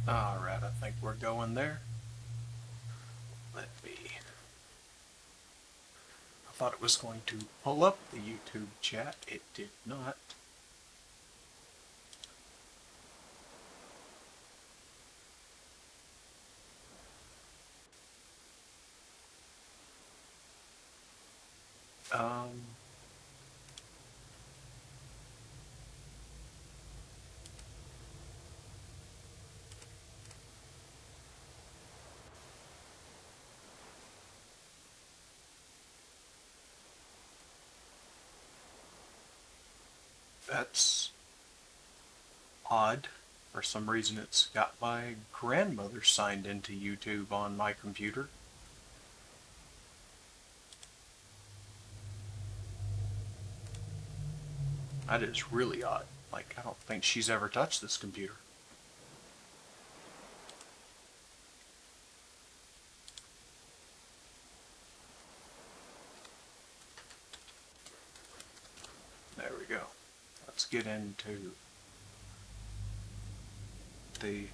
Alright, I think we're going there. Let me... I thought it was going to pull up the YouTube chat. It did not. Um... That's odd. For some reason it's got my grandmother signed into YouTube on my computer. That is really odd. Like, I don't think she's ever touched this computer. There we go. Let's get into the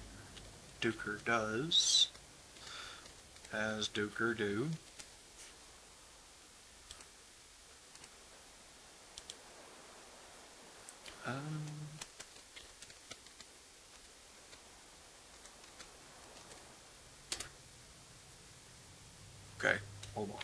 Duker does as Duker do. Um, okay, hold on.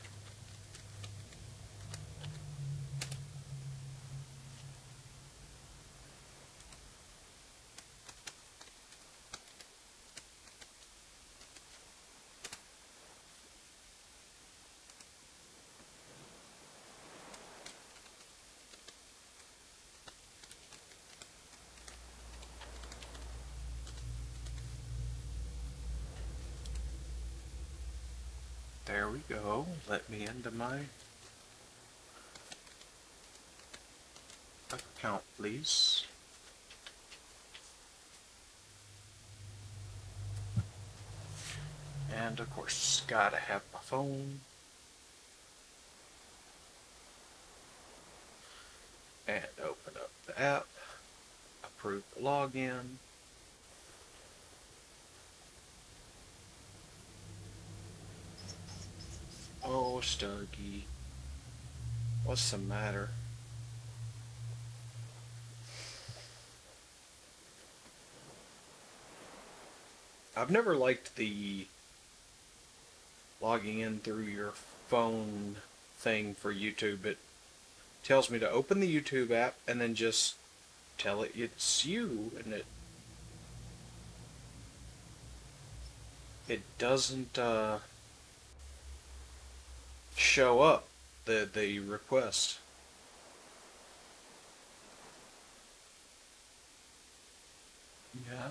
There we go. Let me into my account, please. And of course, gotta have my phone. And open up the app. Approve the login. Oh, Stuggy. What's the matter? I've never liked the logging in through your phone thing for YouTube. It tells me to open the YouTube app and then just tell it it's you, and it doesn't show up the request. Yeah.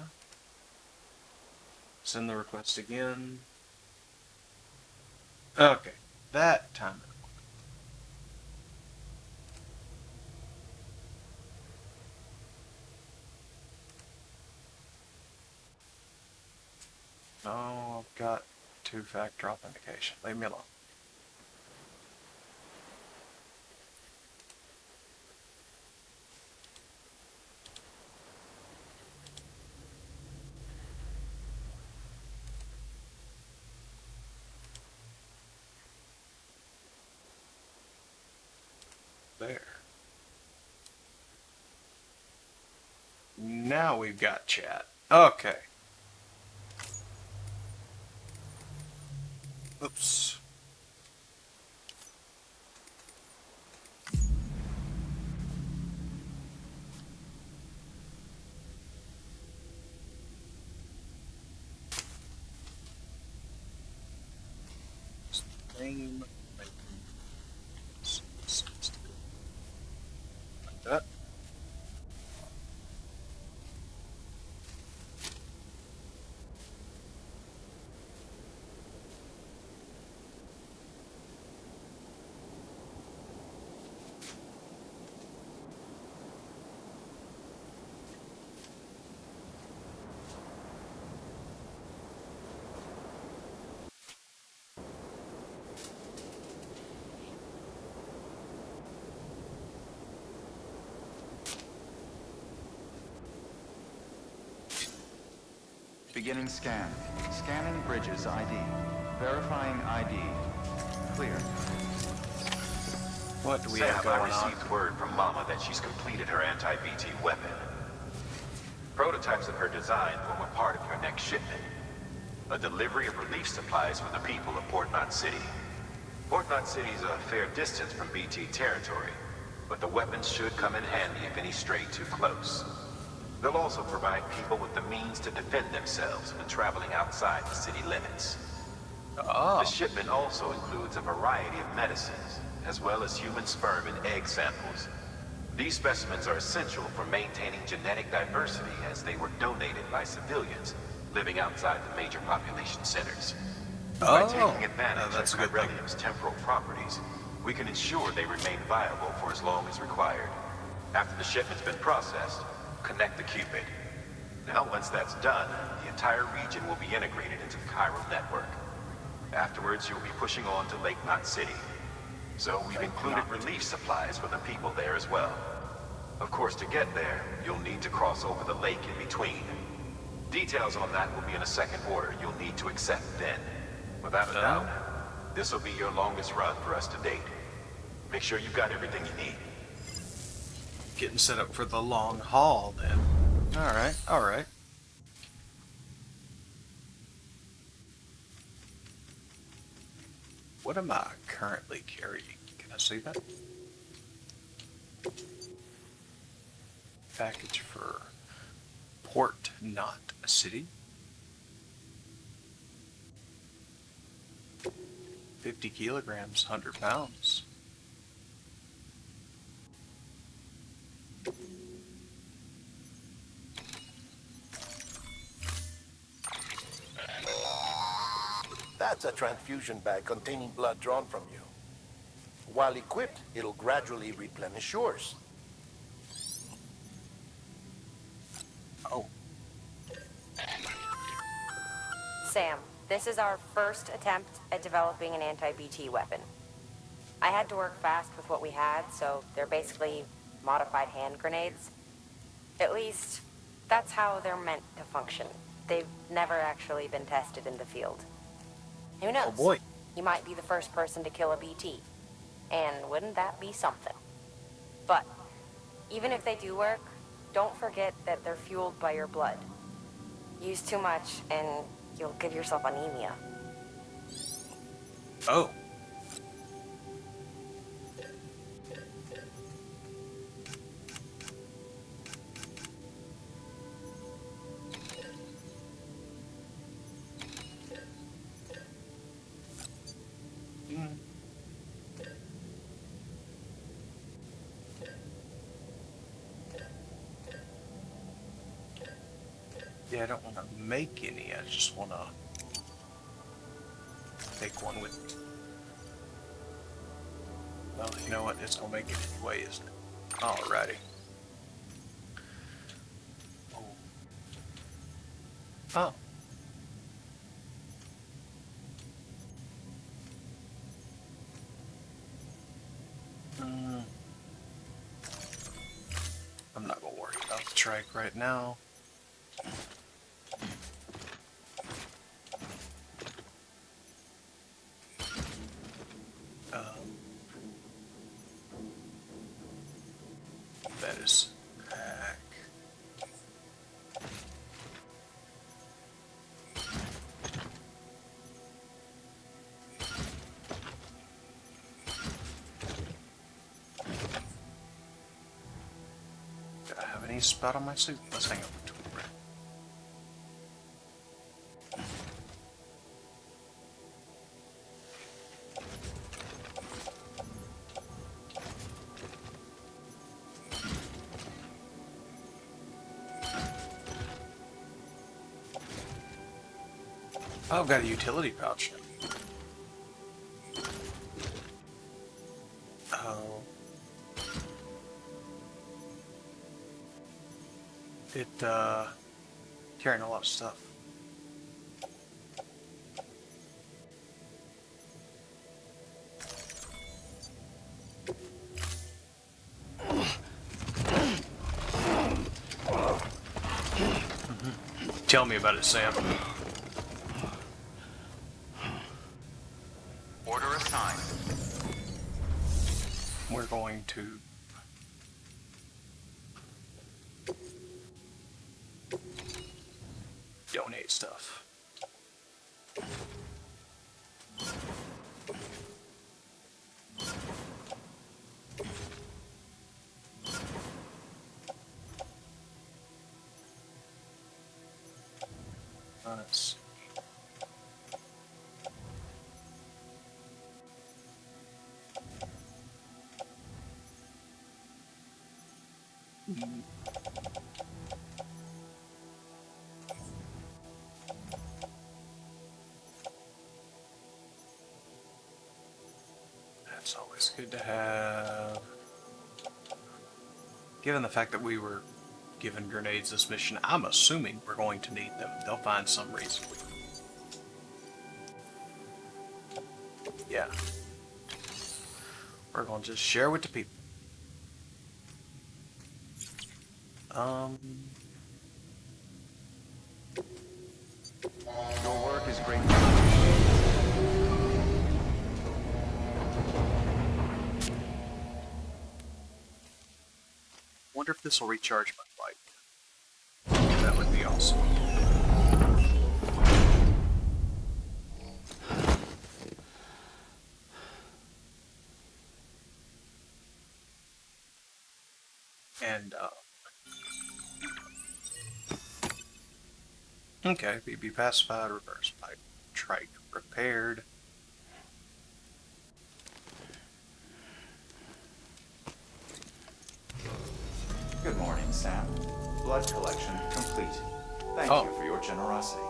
Send the request again. Okay, that time. No, I've got two-factor authentication. Leave me alone. There. Now we've got chat. Okay. Oops. Name. Like that. Beginning scan. Scanning bridges ID. Verifying ID. Clear. What do we Sam, have going I on? received word from Mama that she's completed her anti-BT weapon. Prototypes of her design form a part of your next shipment. A delivery of relief supplies for the people of Port Knot City. Port Knot City is a fair distance from BT territory, but the weapons should come in handy if any stray too close. They'll also provide people with the means to defend themselves when traveling outside the city limits. Oh. The shipment also includes a variety of medicines, as well as human sperm and egg samples. These specimens are essential for maintaining genetic diversity as they were donated by civilians living outside the major population centers. By taking advantage that's of a good thing. Chirelium's temporal properties, we can ensure they remain viable for as long as required. After the shipment's been processed, connect the Cupid. Now, once that's done, the entire region will be integrated into the Chiral network. Afterwards, you'll be pushing on to Lake Knot City. So we've included relief supplies for the people there as well. Of course, to get there, you'll need to cross over the lake in between. Details on that will be in a second order you'll need to accept then. Without a doubt, this will be your longest run for us to date. Make sure you've got everything you need. Getting set up for the long haul then. Alright, alright. What am I currently carrying? Can I see that? Package for Port Knot City. 50 kilograms, 100 pounds. That's a transfusion bag containing blood drawn from you. While equipped, it'll gradually replenish yours. Oh, Sam, this is our first attempt at developing an anti-BT weapon. I had to work fast with what we had, so they're basically modified hand grenades. At least, that's how they're meant to function. They've never actually been tested in the field. Who knows? oh boy. You might be the first person to kill a BT. And wouldn't that be something? But, even if they do work, don't forget that they're fueled by your blood. Use too much, and you'll give yourself anemia. Oh. Yeah, I don't want to make any, I just want to take one with me. Well, you know what, it's going to make it anyway, isn't it? Alrighty. Oh. Oh. I'm not going to worry about the trike right now. That is hack. Do I have any spot on my suit? Let's hang up to it. Oh, I've got a utility pouch now. Oh. It, carrying a lot of stuff. Tell me about it, Sam. Order assigned. We're going to donate stuff. Let's That's always good to have. Given the fact that we were given grenades this mission, I'm assuming we're going to need them. They'll find some reason. Yeah. We're going to just share with the people. Your work is greatly appreciated. Wonder if this will recharge my bike. That would be awesome. And, okay, BB pacified, reverse pipe, trike repaired. Good morning, Sam. Blood collection complete. Thank Oh. you for your generosity.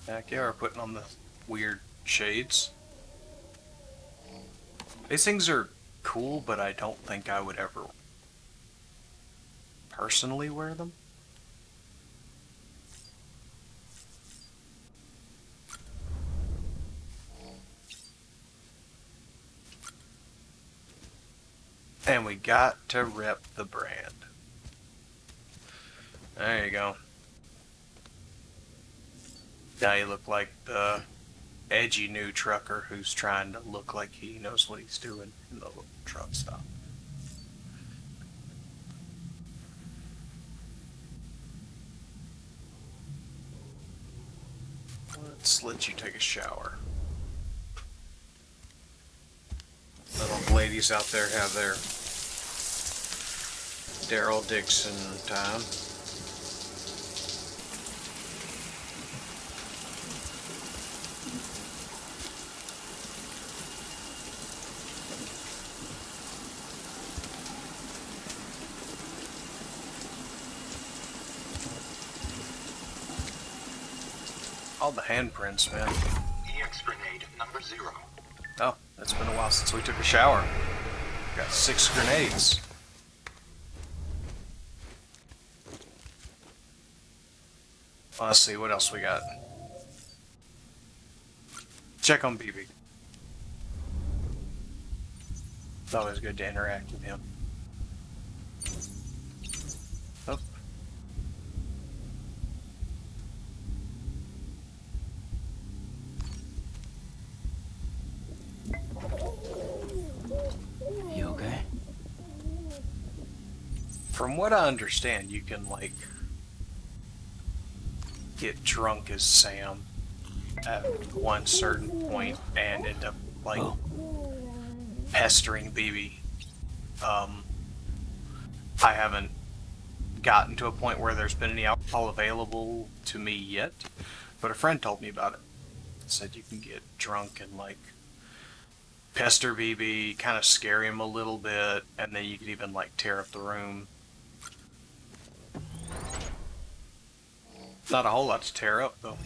Heck yeah, we're putting on the weird shades. These things are cool, but I don't think I would ever personally wear them. And we got to rep the brand. There you go. Now you look like the edgy new trucker who's trying to look like he knows what he's doing in the little truck stop. Let's let you take a shower. Little ladies out there have their Daryl Dixon time. All the handprints, man. EX grenade number 0. Oh, it's been a while since we took a shower. Got 6 grenades. Let's see what else we got. Check on BB. It's always good to interact with him. Oh. You okay? From what I understand, you can, like, get drunk as Sam at one certain point and end up, like, pestering BB. I haven't gotten to a point where there's been any alcohol available to me yet, but a friend told me about it. Said you can get drunk and, like, pester BB, kind of scare him a little bit, and then you could even, like, tear up the room. Not a whole lot to tear up, though.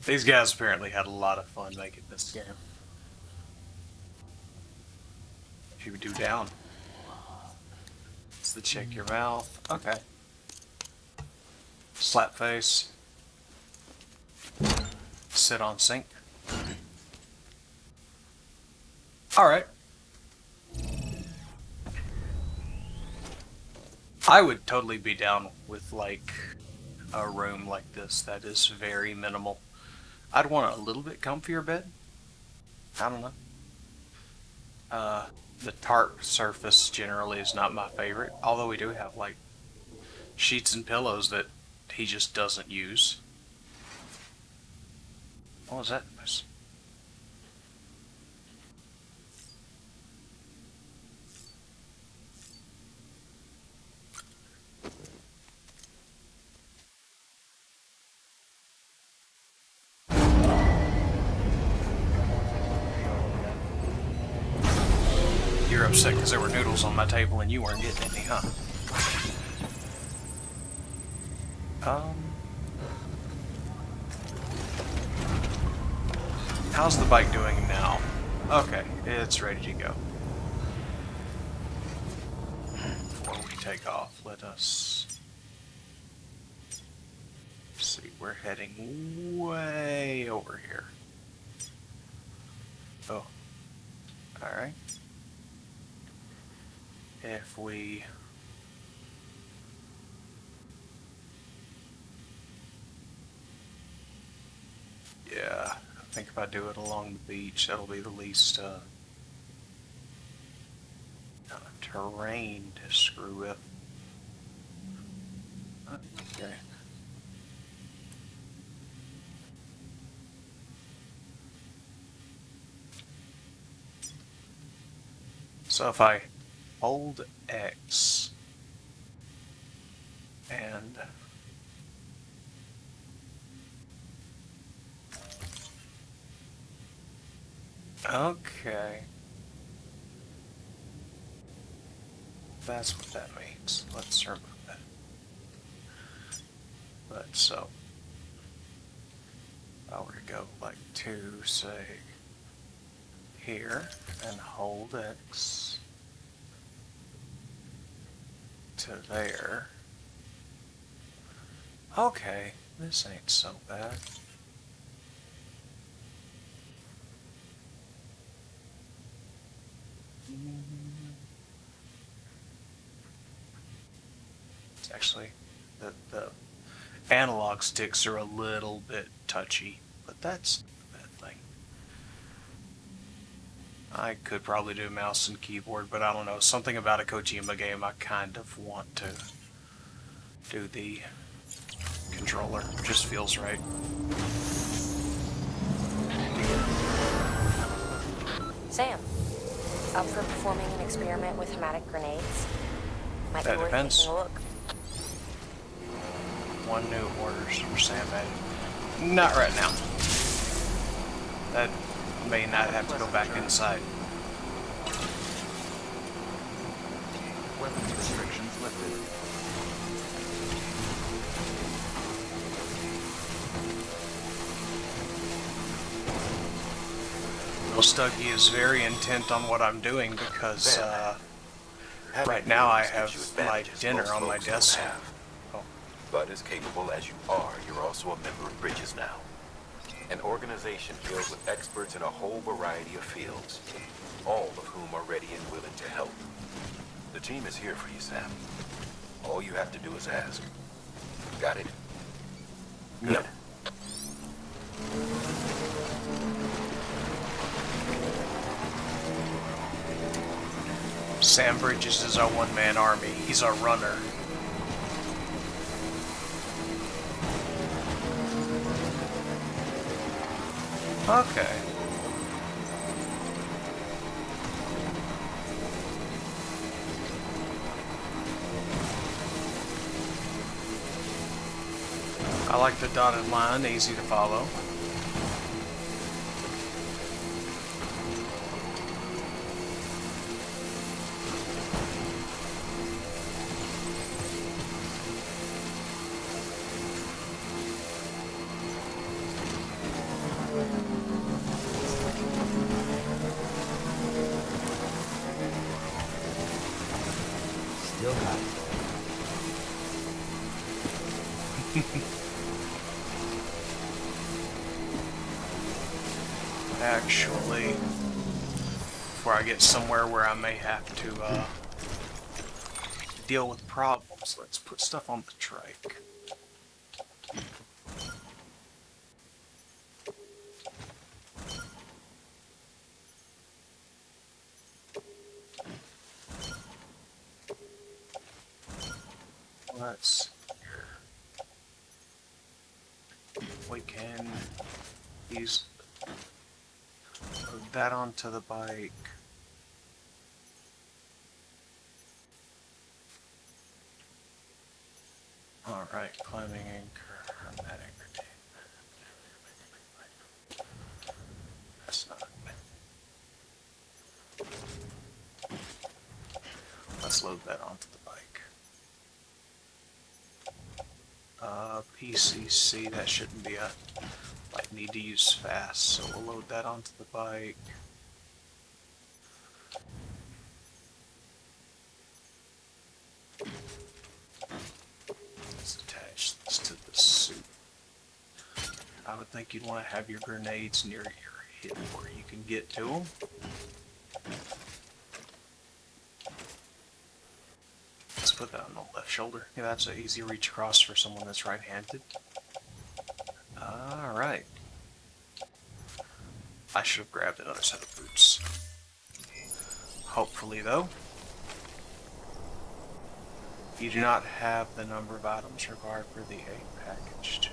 These guys apparently had a lot of fun making this game. You would do down. It's the check your mouth. Okay. Slap face. Sit on sink. Alright. I would totally be down with like a room like this that is very minimal. I'd want a little bit comfier bed. I don't know. The tarp surface generally is not my favorite, although we do have like sheets and pillows that he just doesn't use. What was that noise? You're upset because there were noodles on my table and you weren't getting any, huh? How's the bike doing now? Okay, it's ready to go. Before we take off, let us see. We're heading way over here. Oh, all right. If we yeah, I think if I do it along the beach, that'll be the least terrain to screw with. Okay. So if I hold X and okay, that's what that means. Let's remove that. But so if I were to go like to say here and hold X to there. Okay, this ain't so bad. It's actually the analog sticks are a little bit touchy, but that's not a bad thing. I could probably do mouse and keyboard, but I don't know. Something about a Kojima game, I kind of want to do the controller. Just feels right. Sam, up for performing an experiment with hematic grenades? Might That be worth depends. taking a look. One new orders for Sam Eddie. Not right now. That may not have to go back inside. Weapons restrictions lifted. Well, Stuggy is very intent on what I'm doing because Having right now I feelings gives have you my advantages dinner most on my folks don't desk. have. Oh. But as capable as you are, you're also a member of Bridges now. An organization filled with experts in a whole variety of fields, all of whom are ready and willing to help. The team is here for you, Sam. All you have to do is ask. Got it? Good. Yep. Sam Bridges is our one-man army. He's our runner. Okay. I like the dotted line, easy to follow. Actually, before I get somewhere where I may have to deal with problems, let's put stuff on the trike. Let's we can use load that onto the bike. Alright, climbing anchor, that anchor. That's not. Let's load that onto the bike. PCC, that shouldn't be a like need to use fast, so we'll load that onto the bike. Let's attach this to the suit. I would think you'd want to have your grenades near your hip where you can get to them. Let's put that on the left shoulder. Yeah, that's an easy reach across for someone that's right-handed. Alright. I should have grabbed another set of boots. Hopefully, though, you do not have the number of items required for the A package.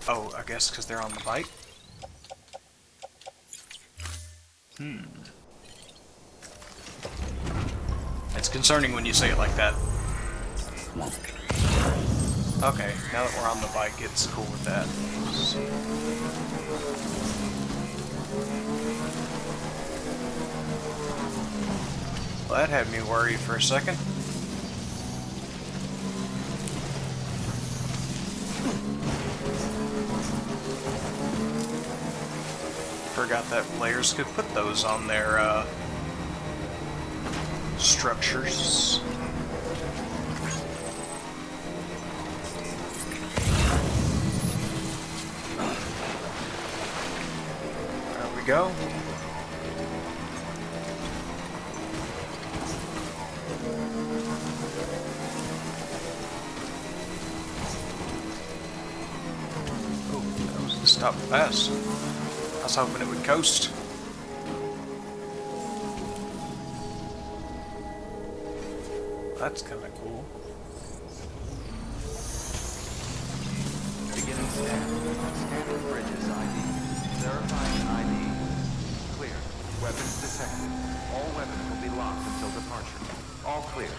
Oh, I guess because they're on the bike? It's concerning when you say it like that. Okay, now that we're on the bike, it's cool with that. Well, that had me worried for a second. Forgot that players could put those on their structures. There we go. Oh, that was the stop pass. I was hoping it would coast. That's kind of cool. Beginning scan. Scanning bridges ID. Verifying ID. Clear. Weapons detected. All weapons will be locked until departure. All clear.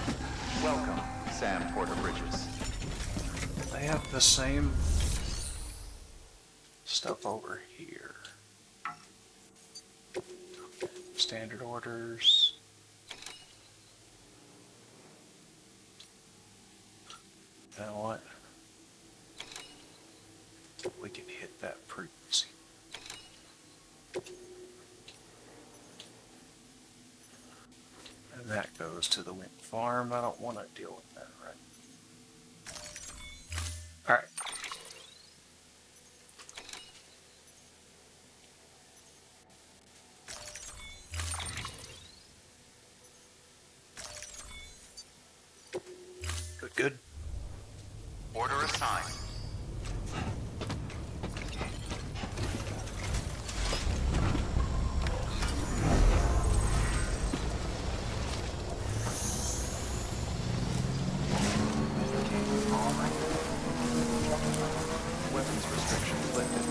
Welcome, Sam Porter Bridges. They have the same stuff over here. Standard orders. You know what? We can hit that frequency. And that goes to the wind farm. I don't want to deal with that, right? Alright. Good. Order assigned. All right. Weapons restrictions lifted.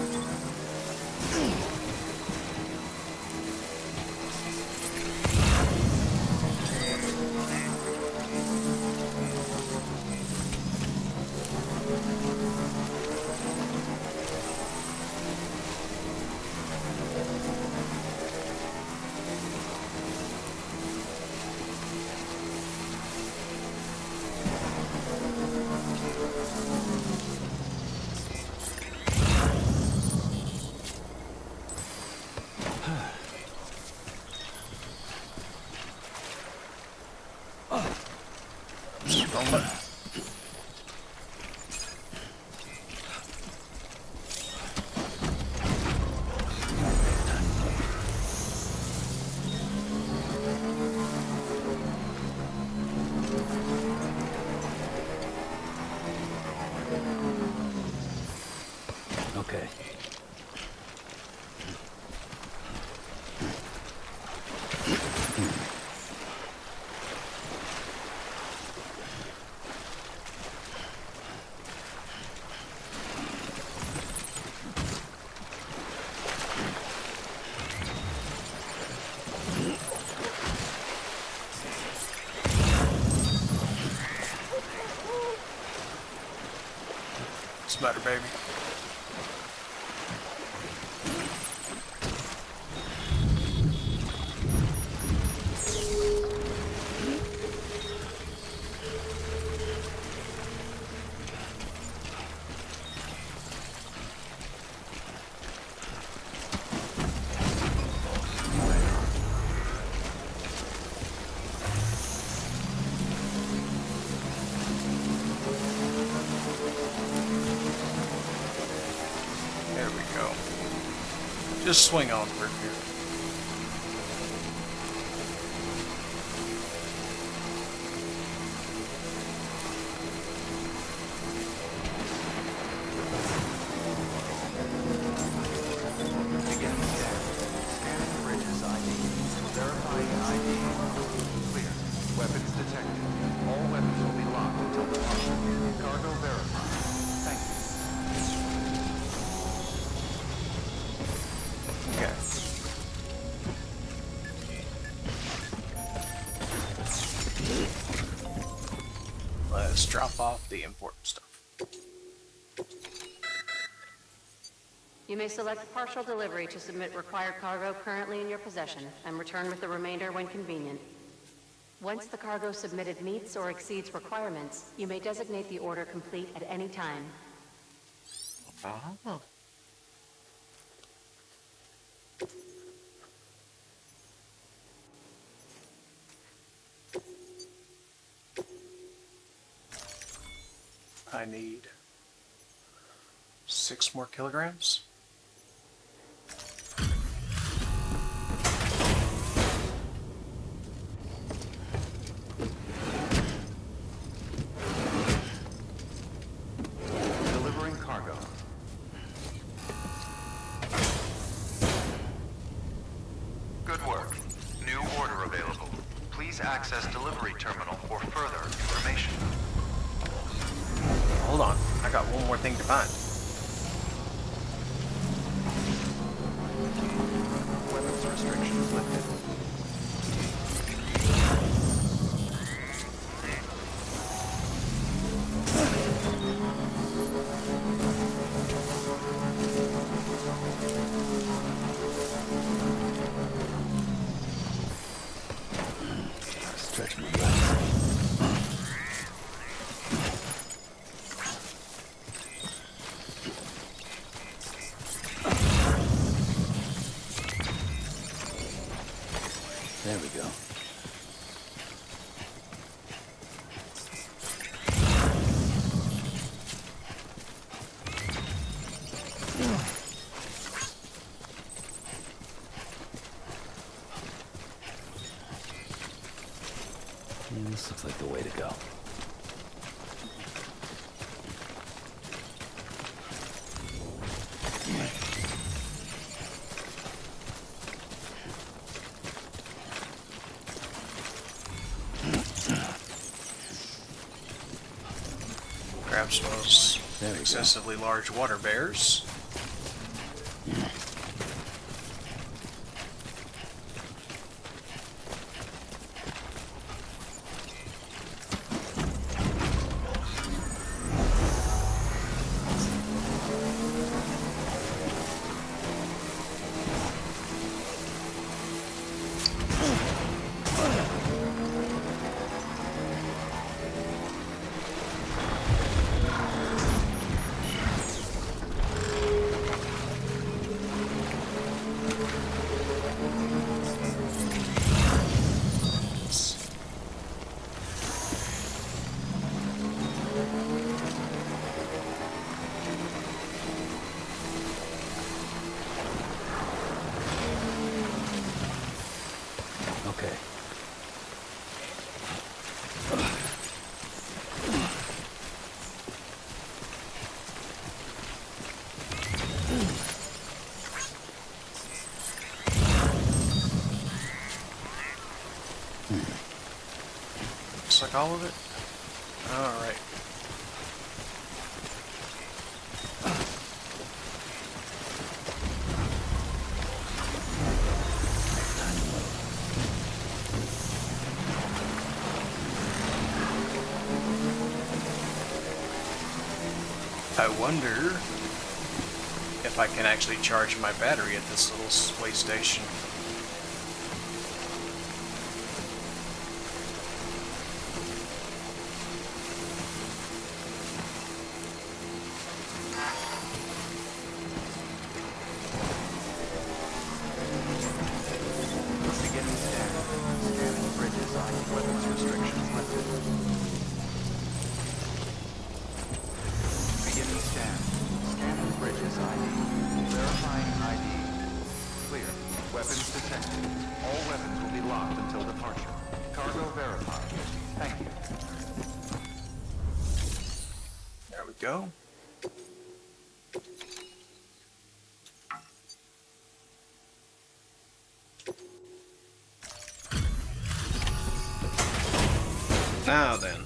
That's better, baby. There we go. Just swing on through here. Begin scan. Scanning bridges ID. Verifying ID. Clear. Weapons detected. All weapons will be locked until departure. Cargo verified. Thank you. Okay. Let's drop off the important stuff. You may select partial delivery to submit required cargo currently in your possession and return with the remainder when convenient. Once the cargo submitted meets or exceeds requirements, you may designate the order complete at any time. Oh. I need 6 more kilograms. Delivering cargo. Good work. New order available. Please access delivery terminal for further information. Hold on, I got one more thing to find. Weapons restrictions lifted. Stretch my legs. There we go. This looks like the way to go. Grab some of those There we go. excessively large water bears. Okay. Looks like all of it. All right. I wonder if I can actually charge my battery at this little way station. Beginning scan. Scanning bridges. ID weapons restrictions lifted. Beginning scan. Scanning bridges. ID. Verifying ID. Clear. Weapons detected. All weapons will be locked until departure. Cargo verified. Thank you. There we go. Now then.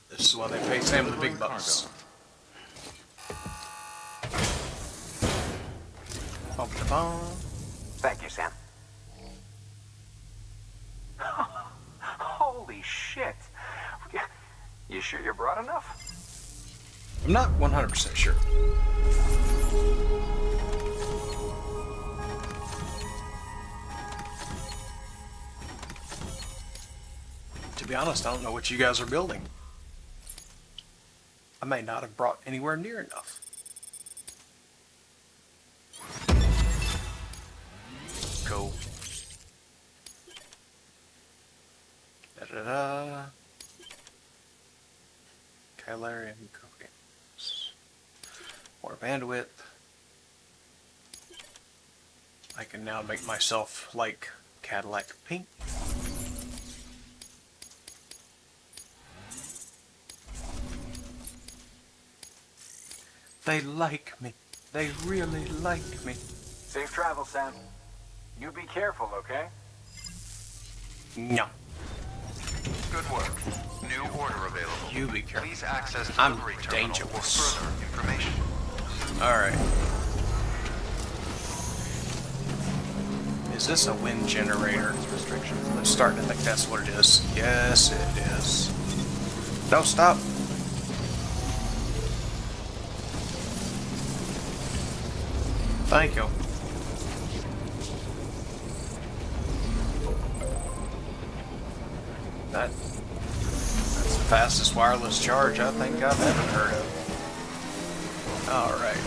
This is why they pay Sam the big bucks. Bump the bomb. Thank you, Sam. Holy shit. You sure you're broad enough? I'm not 100% sure. To be honest, I don't know what you guys are building. I may not have brought anywhere near enough. Cool. Da-da-da. Calarium coins. More bandwidth. I can now make myself like Cadillac pink. They like me. They really like me. Safe travel, Sam. You be careful, okay? No. Good work. New order available. You be careful. Please access I'm delivery terminal dangerous. for further information. Alright. Is this a wind generator? Restrictions. I'm starting to think that's what it is. Yes, it is. Don't stop. Thank you. That's the fastest wireless charge I think I've ever heard of. Alright.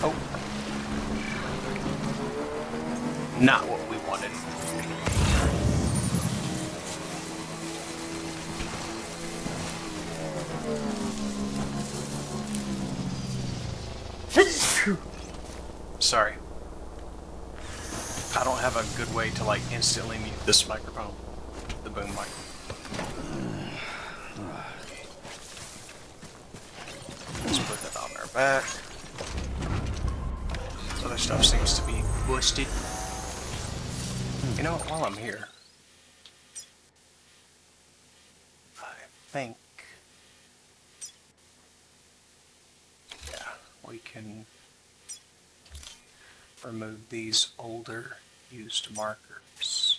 Oh. Not what we wanted. Sorry. I don't have a good way to like instantly mute this microphone. The boom mic. Let's put that on our back. This other stuff seems to be busted. You know what, while I'm here, I think, yeah, we can remove these older used markers.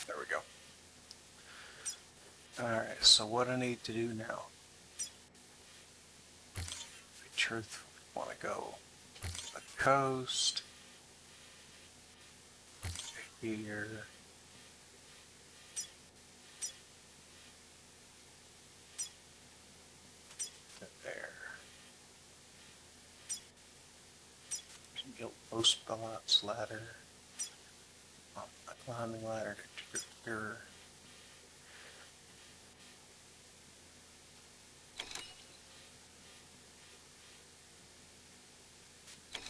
There we go. Alright, so what I need to do now, I truthfully want to go the coast, here, to there. Built post pilots ladder, a climbing ladder to trigger.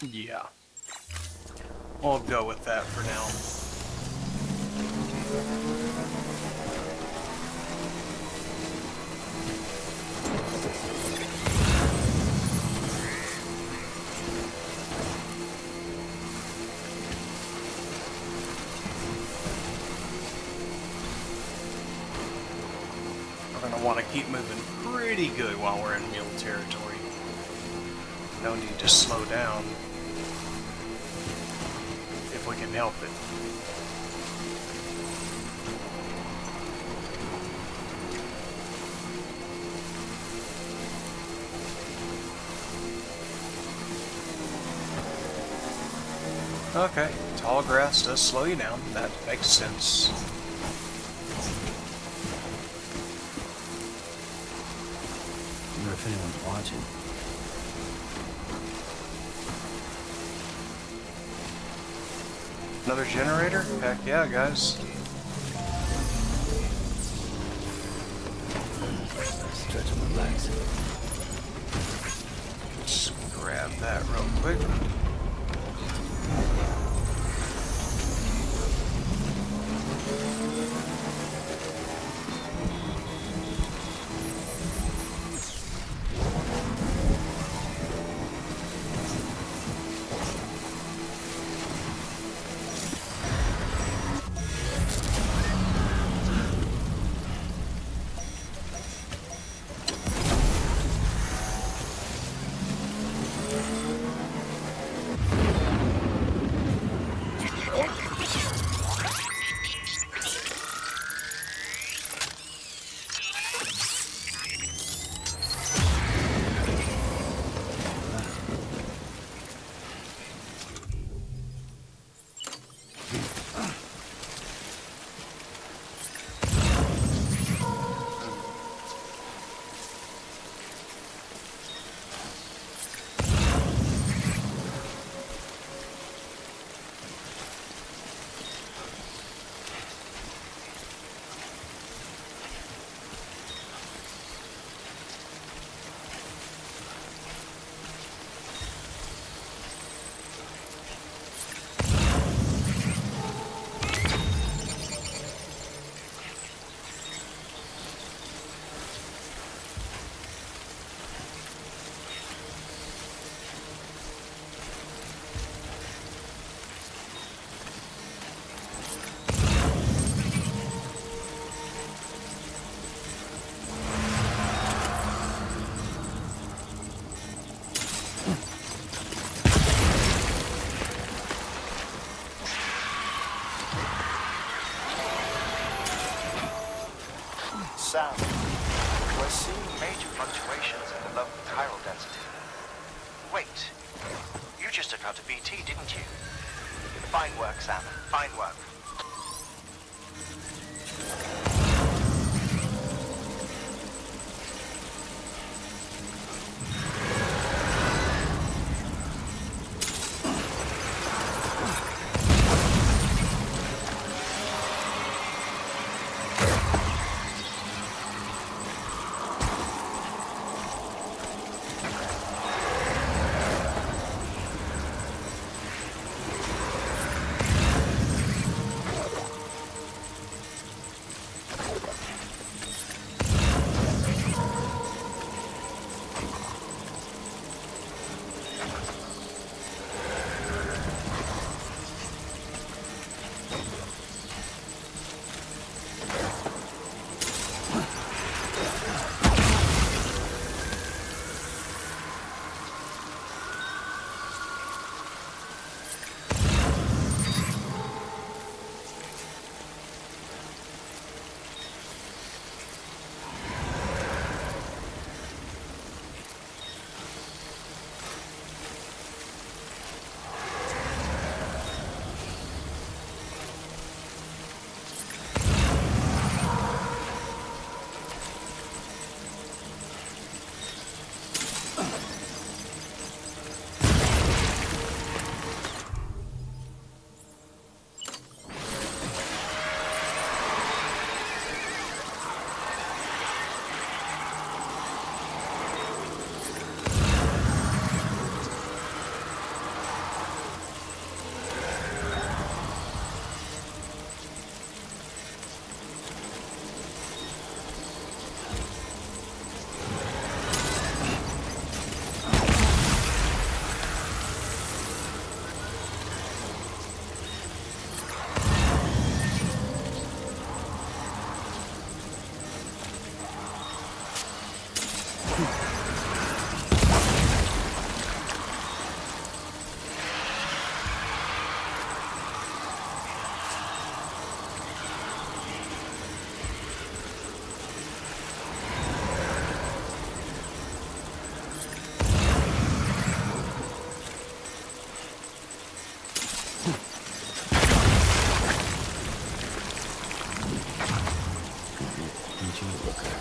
Yeah. We'll go with that for now. We're going to want to keep moving pretty good while we're in mule territory. No need to slow down if we can help it. Okay, tall grass does slow you down. That makes sense. Wonder if anyone's watching. Another generator? Heck yeah, guys. Stretch and relax. Just grab that real quick. Sam, we're seeing major fluctuations in the local chiral density. Wait, you just took out a BT, didn't you? Fine work, Sam. Fine work. Did you look at it?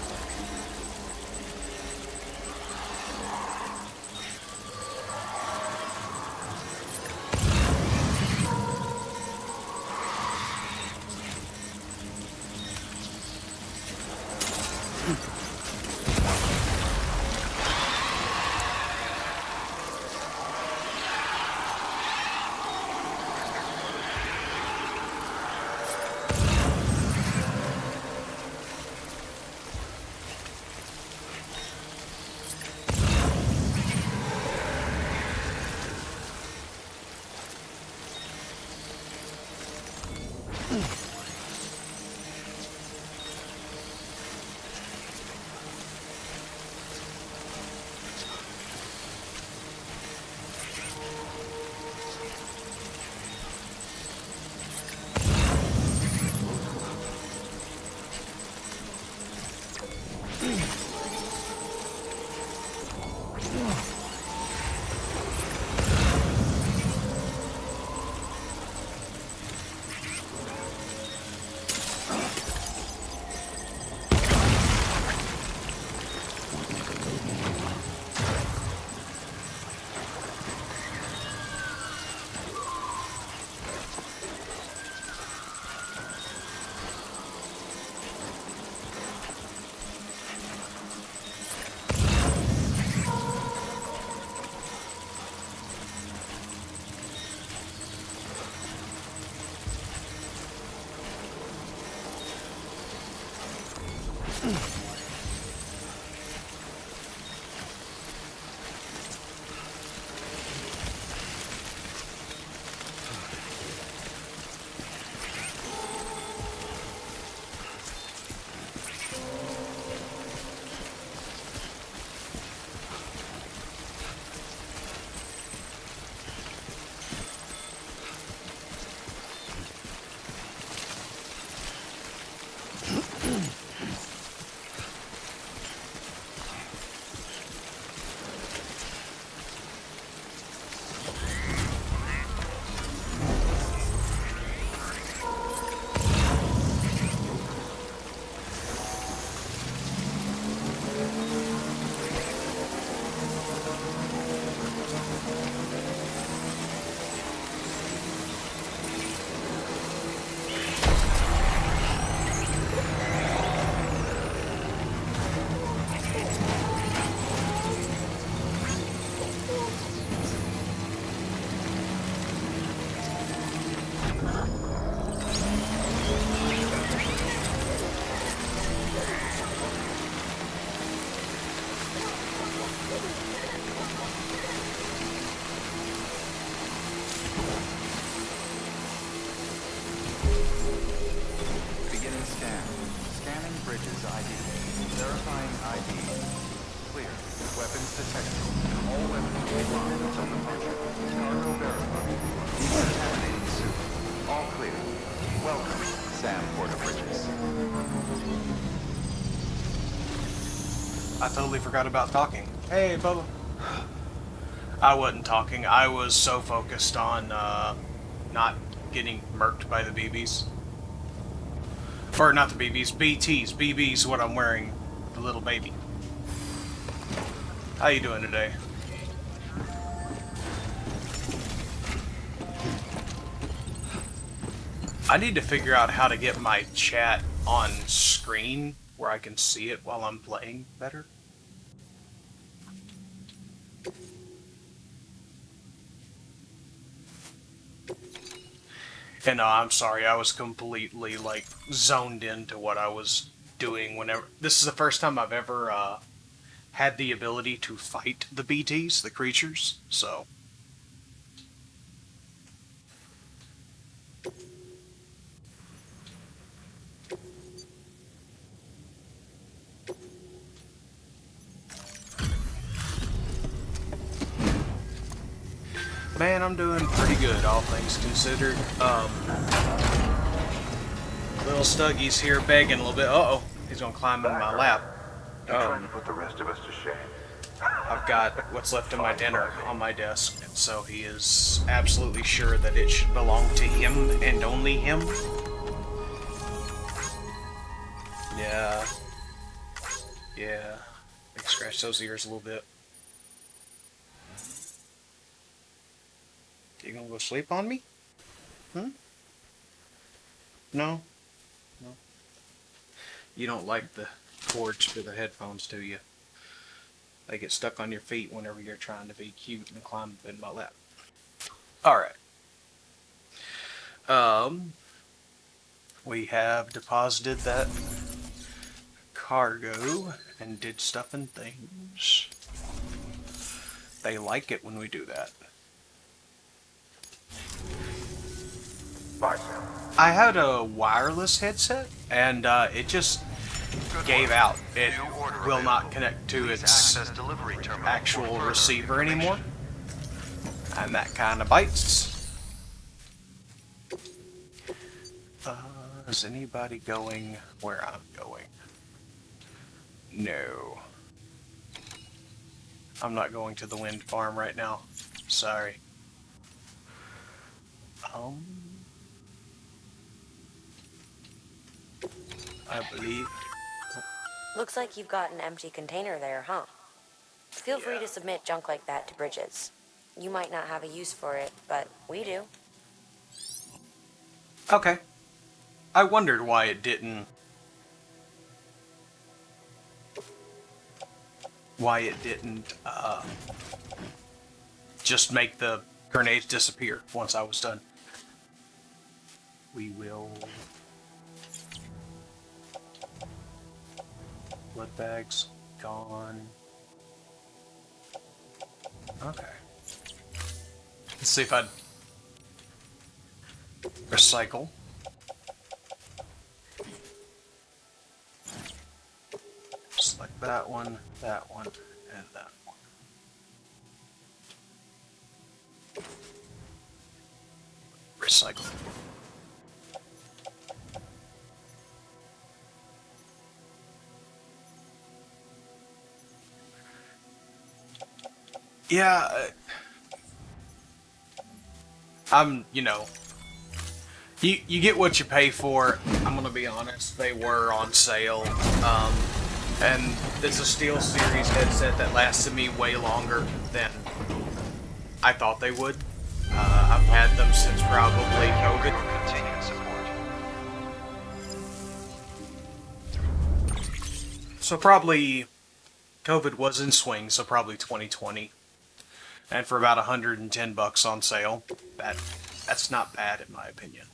Beginning scan. Scanning bridges ID. Verifying ID. Clear. Weapons detected. All weapons will be locked until departure. Cargo verified. Decontaminating suit. All clear. Welcome, Sam Porter Bridges. I totally forgot about talking. Hey, Bubba. I wasn't talking. I was so focused on not getting murked by the BBs. Or not the BBs, BTs. BBs what I'm wearing, the little baby. How you doing today? I need to figure out how to get my chat on screen where I can see it while I'm playing better. And I'm sorry, I was completely like zoned into what I was doing whenever. This is the first time I've ever had the ability to fight the BTs, the creatures, so. Man, I'm doing pretty good, all things considered. Little Stuggy's here begging a little bit. Uh-oh, he's gonna climb in my lap. You're trying to put the rest of us to shame. I've got what's left of my dinner on my desk, so he is absolutely sure that it should belong to him and only him. Yeah. Yeah. Maybe scratch those ears a little bit. You gonna go sleep on me? Hmm? No? No. You don't like the cords for the headphones, do you? They get stuck on your feet whenever you're trying to be cute and climb up in my lap. Alright. We have deposited that cargo and did stuff and things. They like it when we do that. Bye, Sam. I had a wireless headset and it just gave out. It will not connect to its actual receiver anymore. And that kind of bites. Is anybody going where I'm going? No. I'm not going to the wind farm right now. Sorry. I believe. Looks like you've got an empty container there, huh? Feel free to submit junk like that to Bridges. You might not have a use for it, but we do. Okay. I wondered why it didn't... just make the grenades disappear once I was done. We will... Blood bags gone. Okay. Let's see if I'd recycle. Select that one, and that one. Recycle. Yeah, you know, you get what you pay for. I'm gonna be honest, they were on sale, and it's a SteelSeries headset that lasted me way longer than I thought they would. I've had them since probably COVID. So probably COVID was in swing, so probably 2020. And for about $110 on sale. That's not bad in my opinion.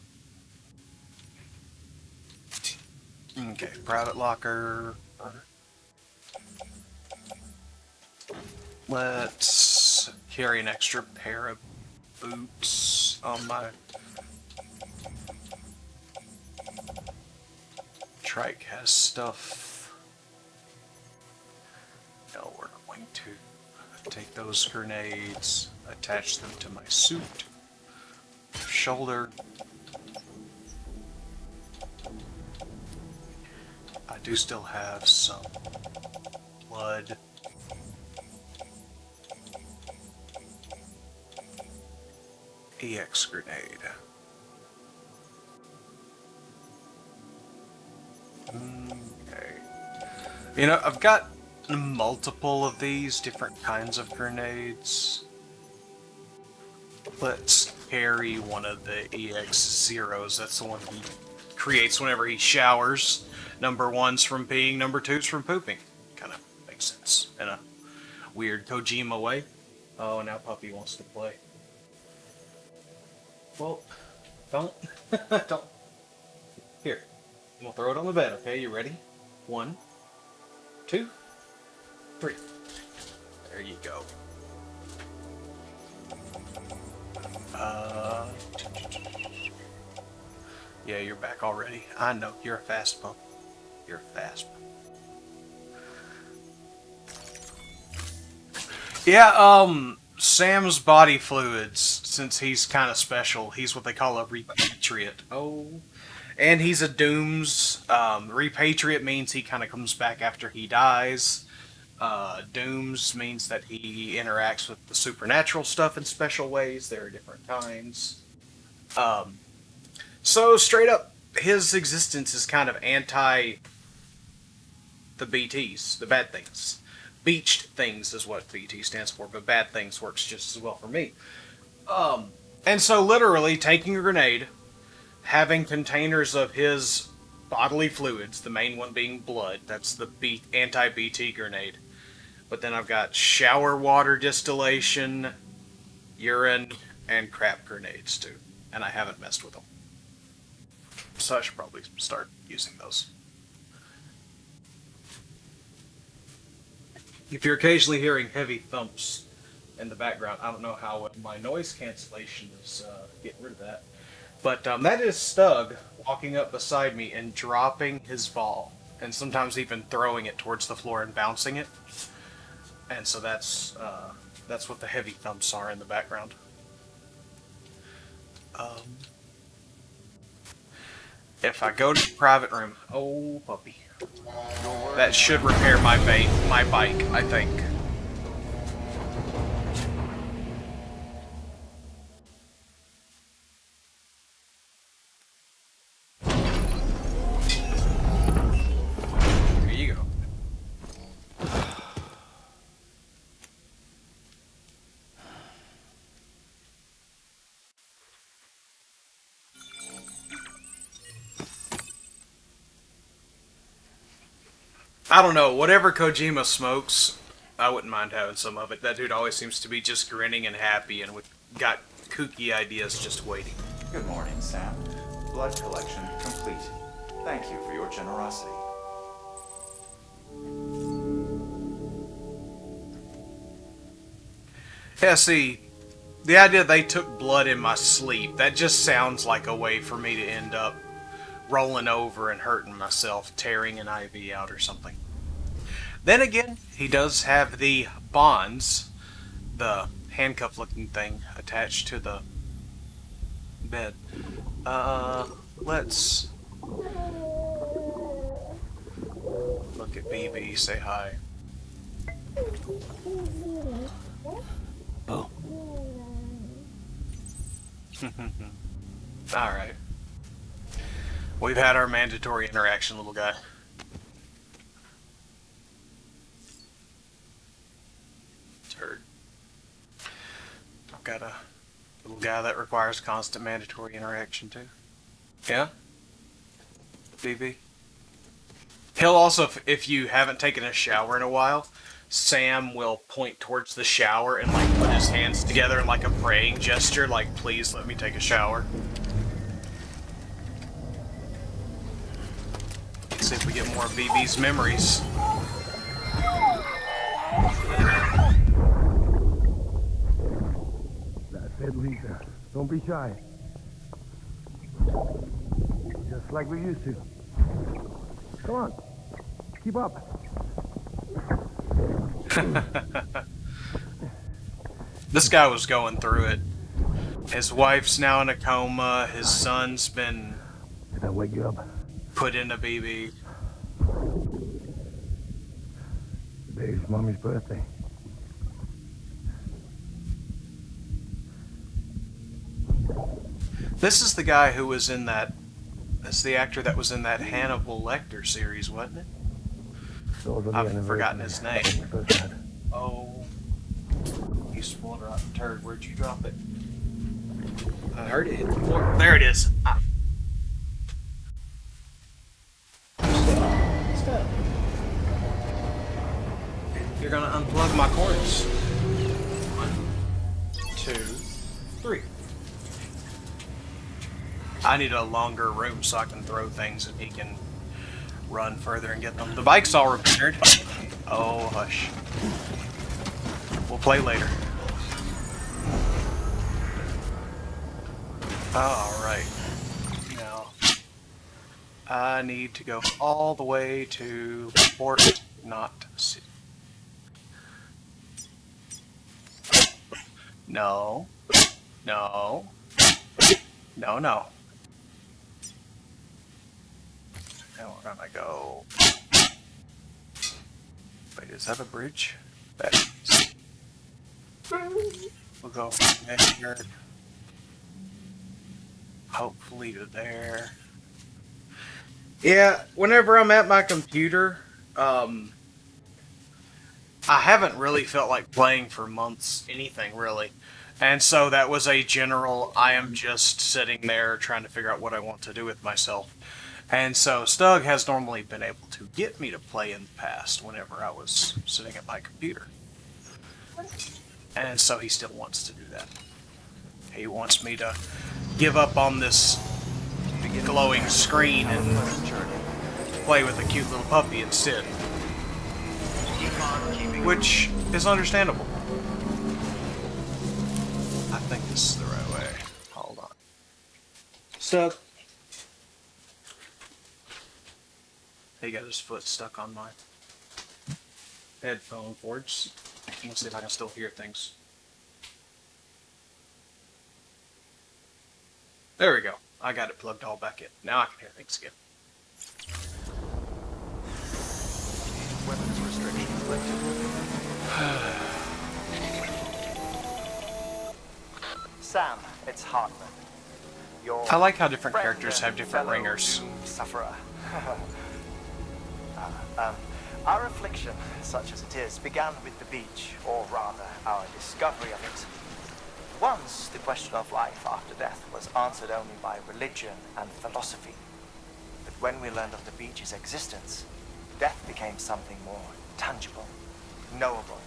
Okay, private locker. Let's carry an extra pair of boots on my trike has stuff. No, we're going to take those grenades, attach them to my suit, shoulder. I do still have some blood. EX grenade. Okay. You know, I've got multiple of these different kinds of grenades. Let's carry one of the EX zeros. That's the one he creates whenever he showers. Number 1's from peeing, number 2's from pooping. Kind of makes sense in a weird Kojima way. Oh, now Puppy wants to play. Well, don't. Don't. Here. I'm gonna throw it on the bed, okay? You ready? 1, 2, 3. There you go. Yeah, you're back already. I know, you're a fast pup. You're a fast pup. Yeah, Sam's body fluids. since he's kind of special, he's what they call a repatriate. Oh. And he's a Dooms. Repatriate means he kind of comes back after he dies. Dooms means that he interacts with the supernatural stuff in special ways. There are different kinds. So straight up, his existence is kind of anti the BTs, the bad things. Beached things is what BT stands for, but bad things works just as well for me. And so literally taking a grenade, having containers of his bodily fluids, the main one being blood, that's the anti-BT grenade. But then I've got shower water distillation, urine, and crap grenades too. And I haven't messed with them. So I should probably start using those. If you're occasionally hearing heavy thumps in the background, I don't know how my noise cancellation is getting rid of that. But that is Stug walking up beside me and dropping his ball. And sometimes even throwing it towards the floor and bouncing it. And so that's what the heavy thumps are in the background. If I go to the private room, oh puppy, that should repair my bike, I think. There you go. I don't know, whatever Kojima smokes, I wouldn't mind having some of it. That dude always seems to be just grinning and happy and got kooky ideas just waiting. Good morning, Sam. Blood collection complete. Thank you for your generosity. Yeah, see, the idea they took blood in my sleep, that just sounds like a way for me to end up rolling over and hurting myself, tearing an IV out or something. Then again, he does have the bonds, the handcuff-looking thing attached to the bed. Let's look at BB, say hi. Oh. Alright. We've had our mandatory interaction, little guy. Turd. I've got a little guy that requires constant mandatory interaction too. Yeah? BB? He'll also, if you haven't taken a shower in a while, Sam will point towards the shower and like put his hands together in like a praying gesture, like, please let me take a shower. Let's see if we get more of BB's memories. That's it, Lisa. Don't be shy. Just like we used to. Come on. Keep up. This guy was going through it. His wife's now in a coma. His son's been Did I wake you up? put into BB. Today's Mommy's birthday. This is the guy who was in that. That's the actor that was in that Hannibal Lecter series, wasn't it? Those are the I've forgotten his anniversaries. name. First had. Oh, you spoiled a rotten turd. Where'd you drop it? I heard it hit the floor. There it is. Stop. You're gonna unplug my cords. 1, 2, 3. I need a longer room so I can throw things and he can run further and get them. The bike's all repaired. Oh, hush. We'll play later. Alright. Now, I need to go all the way to Port Knot City. No. No. No, no. Now we're gonna go... Wait, is that a bridge? That is. We'll go from there. Hopefully to there. Yeah, whenever I'm at my computer, I haven't really felt like playing for months, anything really. And so that was a general, I am just sitting there trying to figure out what I want to do with myself. And so Stug has normally been able to get me to play in the past whenever I was sitting at my computer. And so he still wants to do that. He wants me to give up on this glowing screen and play with a cute little puppy instead. Which is understandable. I think this is the right way. Hold on. Stuck. He got his foot stuck on my headphone cords. Let's see if I can still hear things. There we go. I got it plugged all back in. Now I can hear things again. Weapons restrictions lifted. Sam, it's Hartman. Your I like how different friend characters have and different fellow ringers. doom sufferer. Our affliction, such as it is, began with the beach, or rather, our discovery of it. Once, the question of life after death was answered only by religion and philosophy. But when we learned of the beach's existence, death became something more tangible, knowable.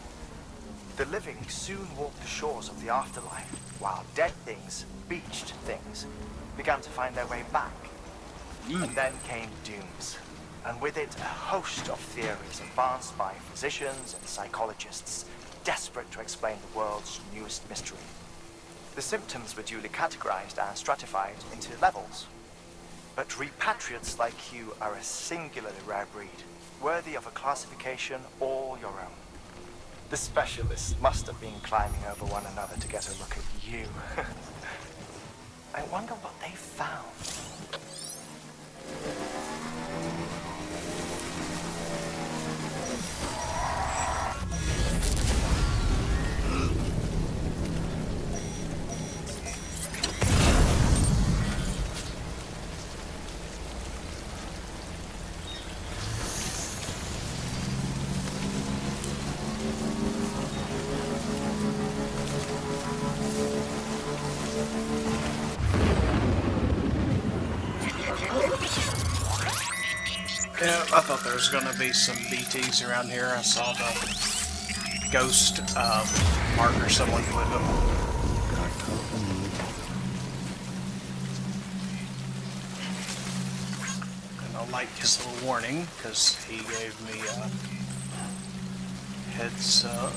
The living soon walked the shores of the afterlife, while dead things, beached things, began to find their way back. And then came dooms, and with it a host of theories advanced by physicians and psychologists, desperate to explain the world's newest mystery. The symptoms were duly categorized and stratified into levels. But repatriates like you are a singularly rare breed, worthy of a classification all your own. The specialists must have been climbing over one another to get a look at you. I wonder what they found. Yeah, I thought there was gonna be some BTs around here. I saw the ghost marker someone put them. Got company. And I like his little warning because he gave me a heads up.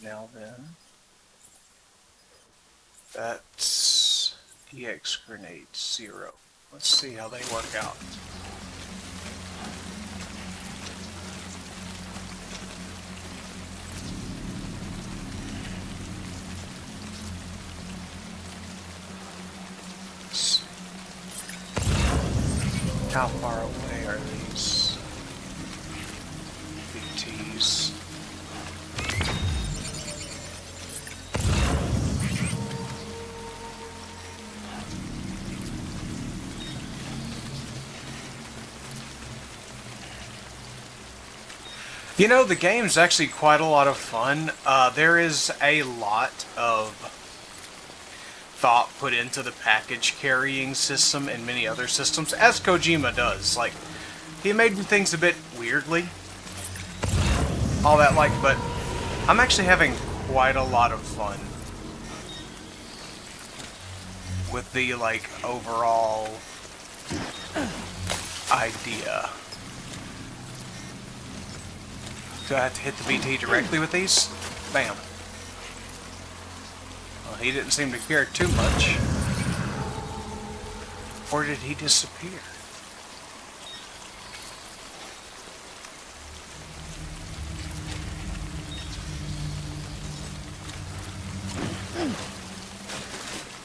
Now then, that's EX grenade 0. Let's see how they work out. Let's see. How far away are these BTs? You know, the game's actually quite a lot of fun. There is a lot of thought put into the package carrying system and many other systems, as Kojima does. Like, he made things a bit weirdly, all that but I'm actually having quite a lot of fun with the, overall idea. Do I have to hit the BT directly with these? Bam. Well, he didn't seem to care too much. Or did he disappear?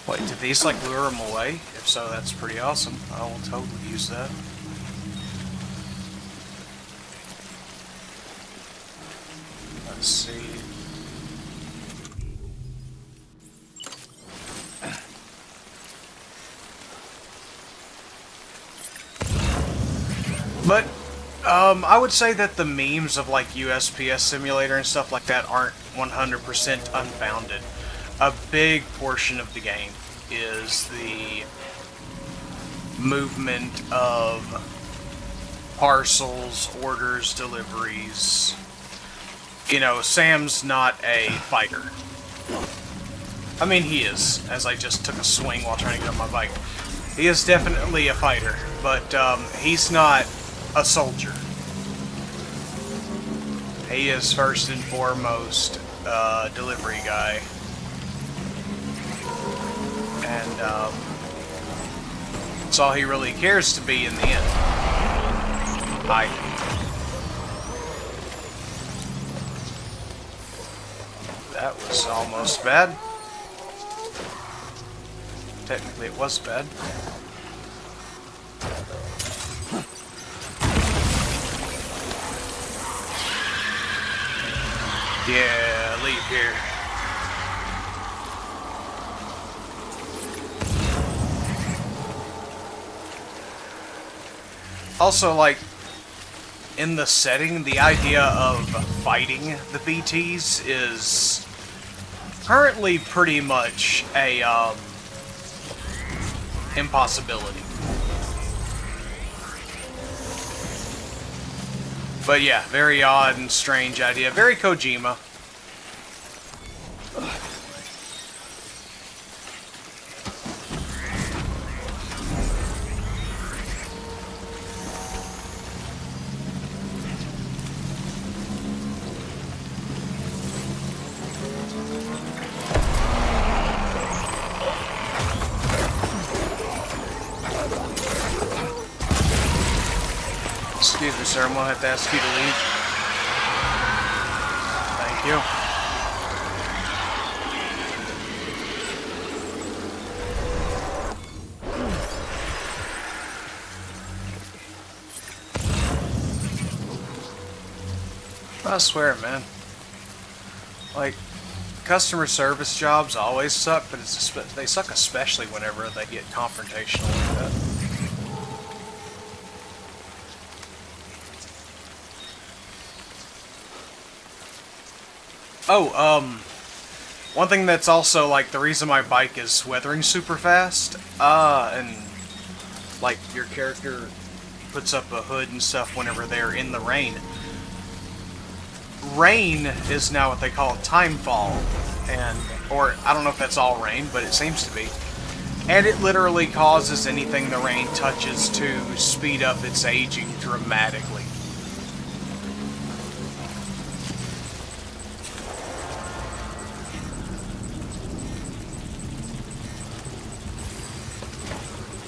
Wait, did these like lure him away? If so, that's pretty awesome. I will totally use that. Let's see. But I would say that the memes of like USPS Simulator and stuff like that aren't 100% unfounded. A big portion of the game is the movement of parcels, orders, deliveries. You know, Sam's not a fighter. I mean, he is, as I just took a swing while trying to get on my bike. He is definitely a fighter, but he's not a soldier. He is first and foremost a delivery guy. And that's all he really cares to be in the end. That was almost bad. Technically it was bad. Yeah, leave here. Also, like, in the setting, the idea of fighting the BTs is currently pretty much a impossibility. But yeah, very odd and strange idea. Very Kojima. Excuse me, sir, I'm gonna have to ask you to leave. Thank you. I swear, man. Like, customer service jobs always suck, but they suck especially whenever they get confrontational like that. Oh, one thing that's also, like, the reason my bike is weathering super fast, and, like, your character puts up a hood and stuff whenever they're in the rain. Rain is now what they call timefall, or I don't know if that's all rain, but it seems to be. And it literally causes anything the rain touches to speed up its aging dramatically.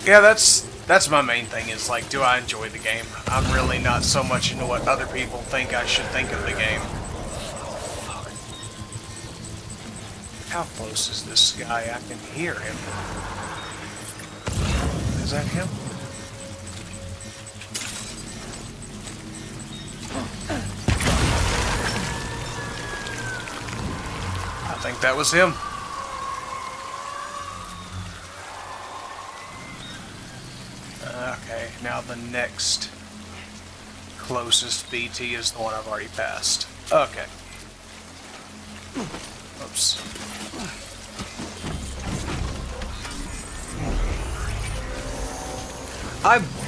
Yeah, that's my main thing is, like, do I enjoy the game? I'm really not so much into what other people think I should think of the game. How close is this guy? I can hear him. Is that him? I think that was him. Okay, now the next closest BT is the one I've already passed. Okay. Oops.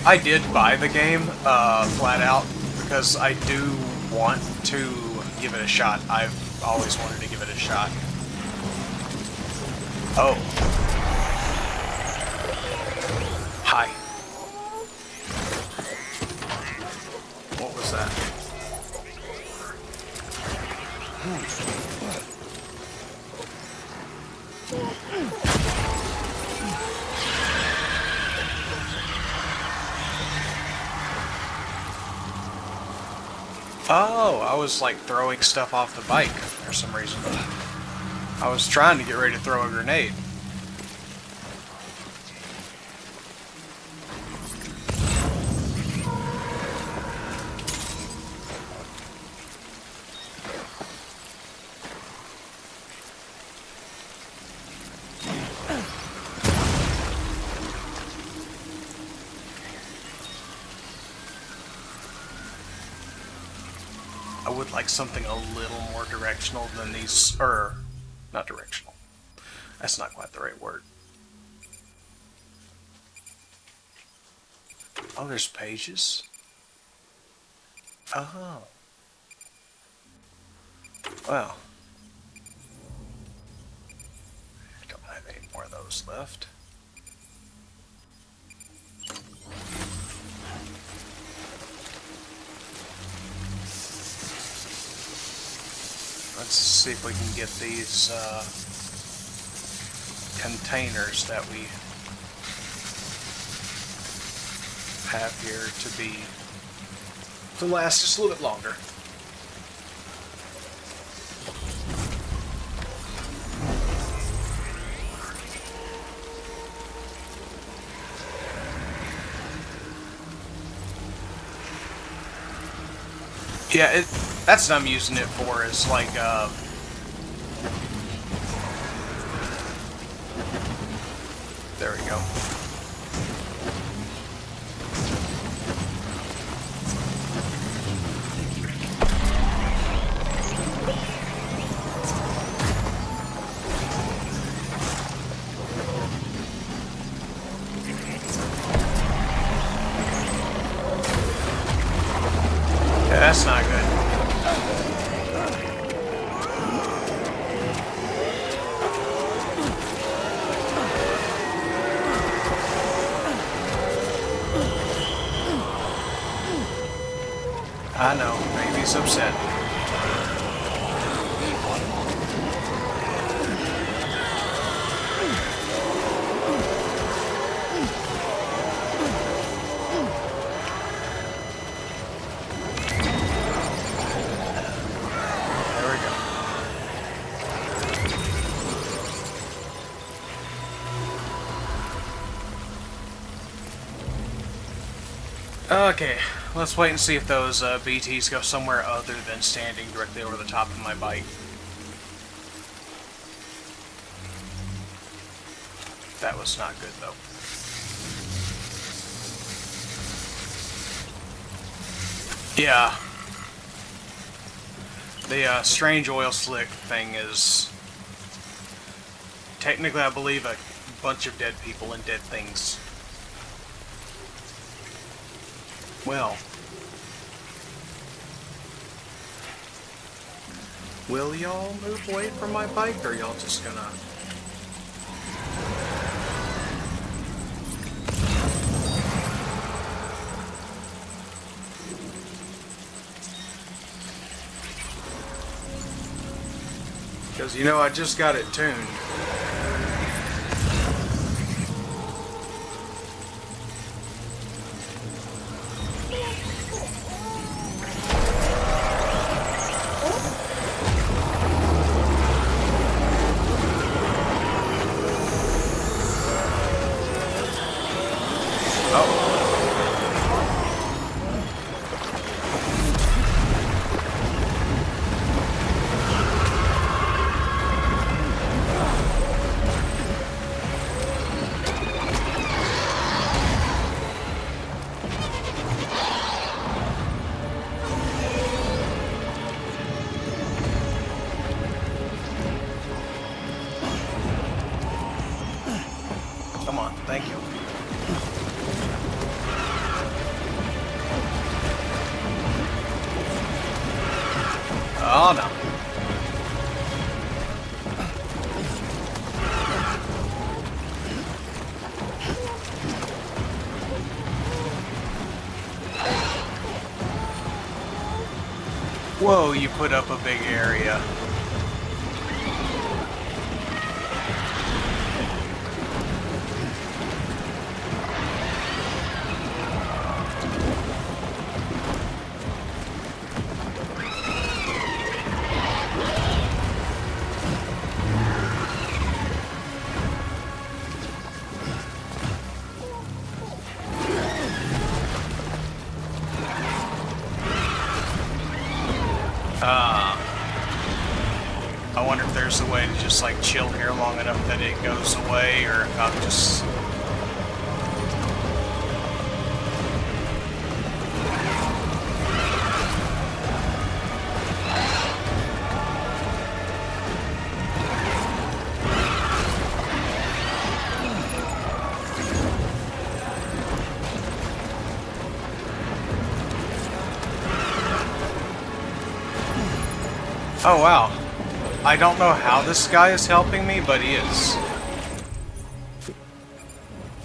I did buy the game, flat out, because I do want to give it a shot. I've always wanted to give it a shot. Oh. Hi. What was that? Oh, I was like throwing stuff off the bike for some reason. I was trying to get ready to throw a grenade. I would like something a little more directional than these, not directional. That's not quite the right word. Oh, there's pages. Oh. Well. I don't have any more of those left. Let's see if we can get these containers that we have here to last just a little bit longer. Yeah, that's what I'm using it for, is like, there we go. Yeah, that's not good. I know, baby's upset. There we go. Okay, let's wait and see if those BTs go somewhere other than standing directly over the top of my bike. That was not good, though. Yeah. The strange oil slick thing is technically, I believe, a bunch of dead people and dead things. Well, will y'all move away from my bike, or y'all just gonna... Because, you know, I just got it tuned. Come on, thank you. Oh no. Whoa, you put up a big area. I wonder if there's a way to just like chill here long enough that it goes away, or if I'll just... Oh wow. I don't know how this guy is helping me, but he is.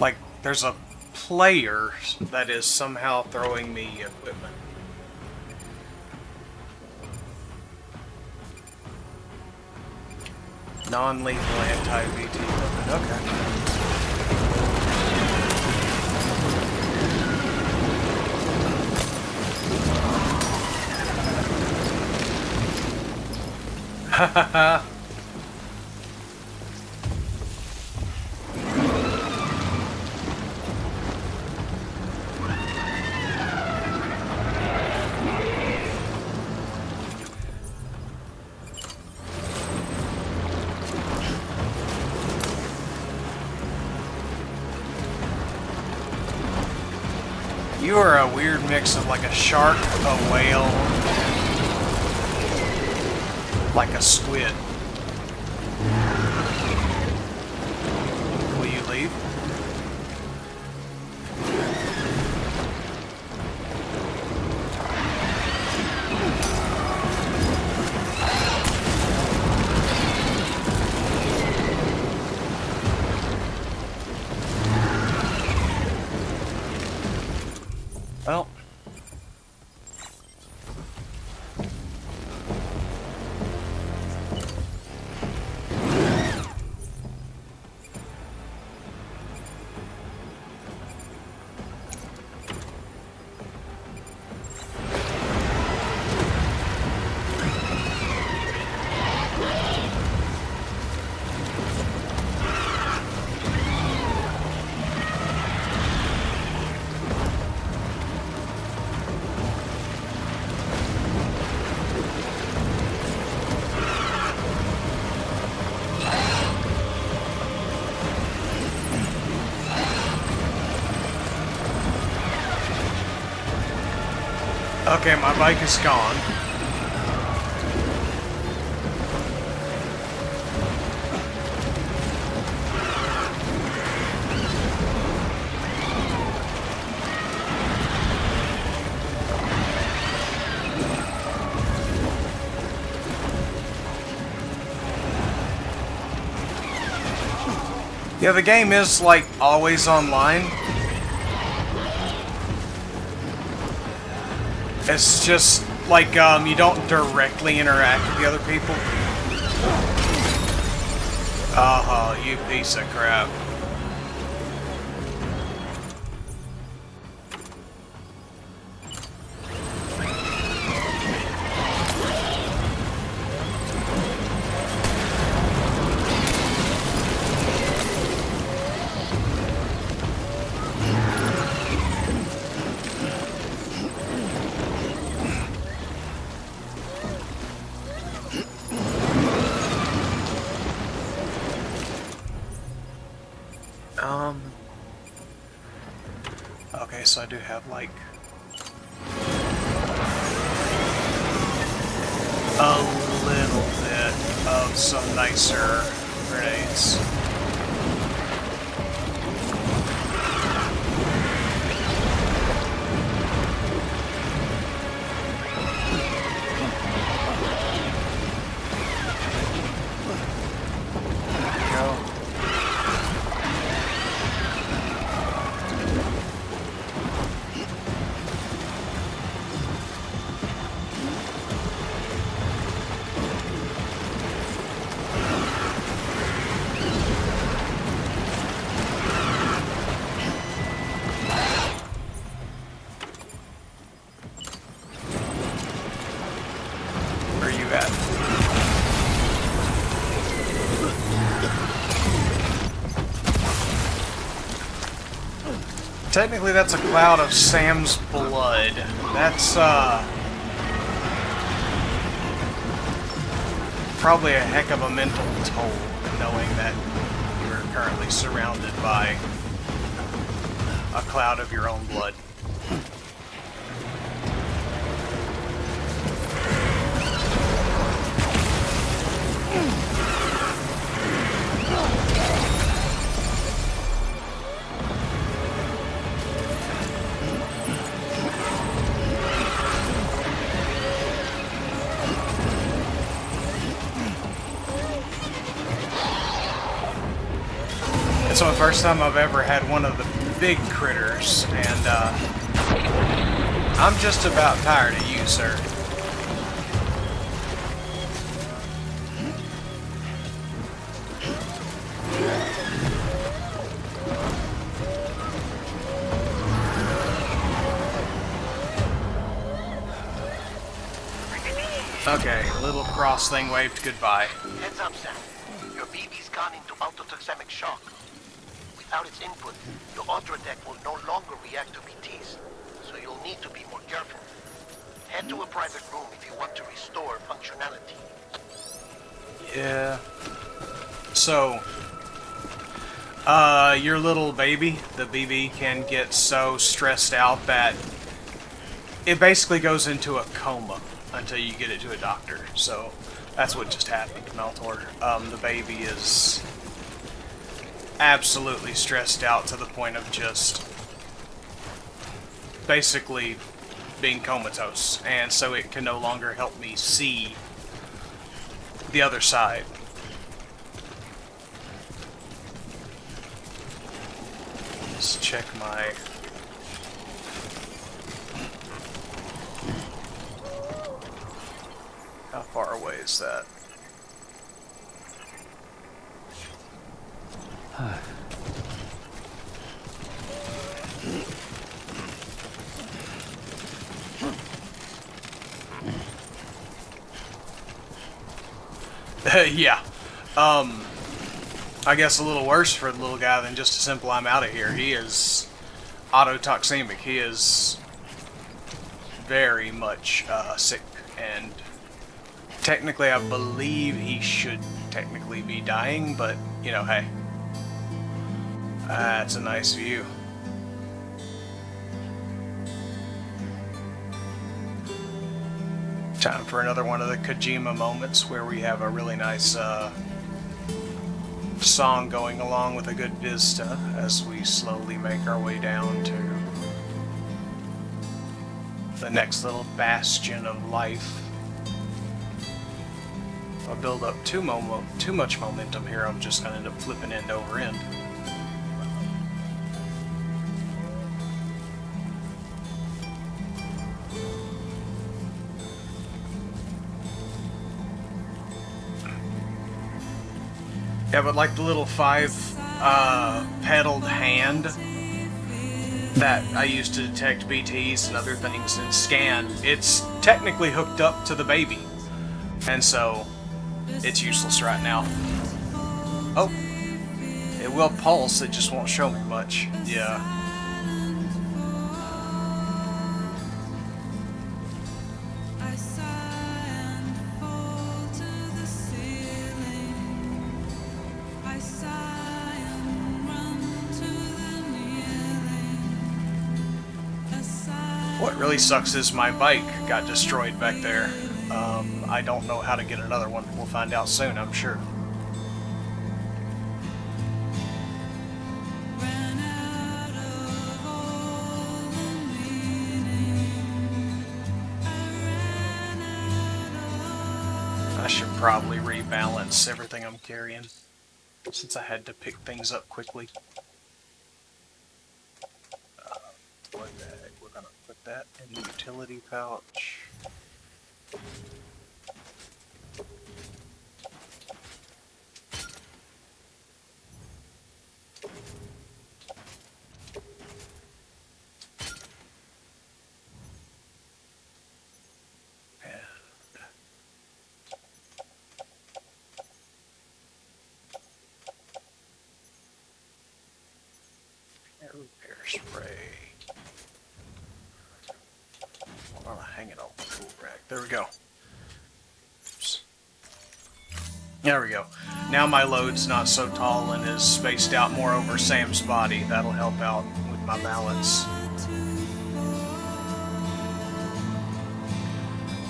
Like, there's a player that is somehow throwing me equipment. Non-lethal anti-VT weapon. Okay. Hahaha. You are a weird mix of like a shark, a whale, like a squid. Will you leave? Well. Okay, my bike is gone. Yeah, the game is like always online. It's just like you don't directly interact with the other people. Oh, you piece of crap. Okay, so I do have like a little bit of some nicer grenades. Where are you at? Technically that's a cloud of Sam's blood. That's probably a heck of a mental toll, knowing that you're currently surrounded by a cloud of your own blood. That's the first time I've ever had one of the big critters, and I'm just about tired of you, sir. Okay, little cross thing waved goodbye. Heads up, Sam. Your BB's gone into autotoxemic shock. Without its input, your Ultra deck will no longer react to BTs, so you'll need to be more careful. Head to a private room if you want to restore functionality. Yeah. So, your little baby, the BB, can get so stressed out that it basically goes into a coma until you get it to a doctor. So, that's what just happened to Meltor. The baby is absolutely stressed out to the point of just basically being comatose, and so it can no longer help me see the other side. Let's check my... How far away is that? Yeah. I guess a little worse for the little guy than just a simple I'm out of here. He is autotoxemic. He is very much sick, and technically I believe he should technically be dying, but, you know, hey. That's a nice view. Time for another one of the Kojima moments where we have a really nice song going along with a good vista as we slowly make our way down to the next little bastion of life. If I build up too much momentum here, I'm just going to end up flipping end over end. Yeah, but like the little 5-pedaled hand that I use to detect BTs and other things and scan, it's technically hooked up to the baby. And so, it's useless right now. Oh, it will pulse, it just won't show me much. Yeah. What really sucks is my bike got destroyed back there. I don't know how to get another one. We'll find out soon, I'm sure. I should probably rebalance everything I'm carrying, since I had to pick things up quickly. We're gonna put that in the utility pouch. Air repair spray. Well, hang it on the tool rack. There we go. Oops. There we go. Now my load's not so tall and is spaced out more over Sam's body. That'll help out with my balance.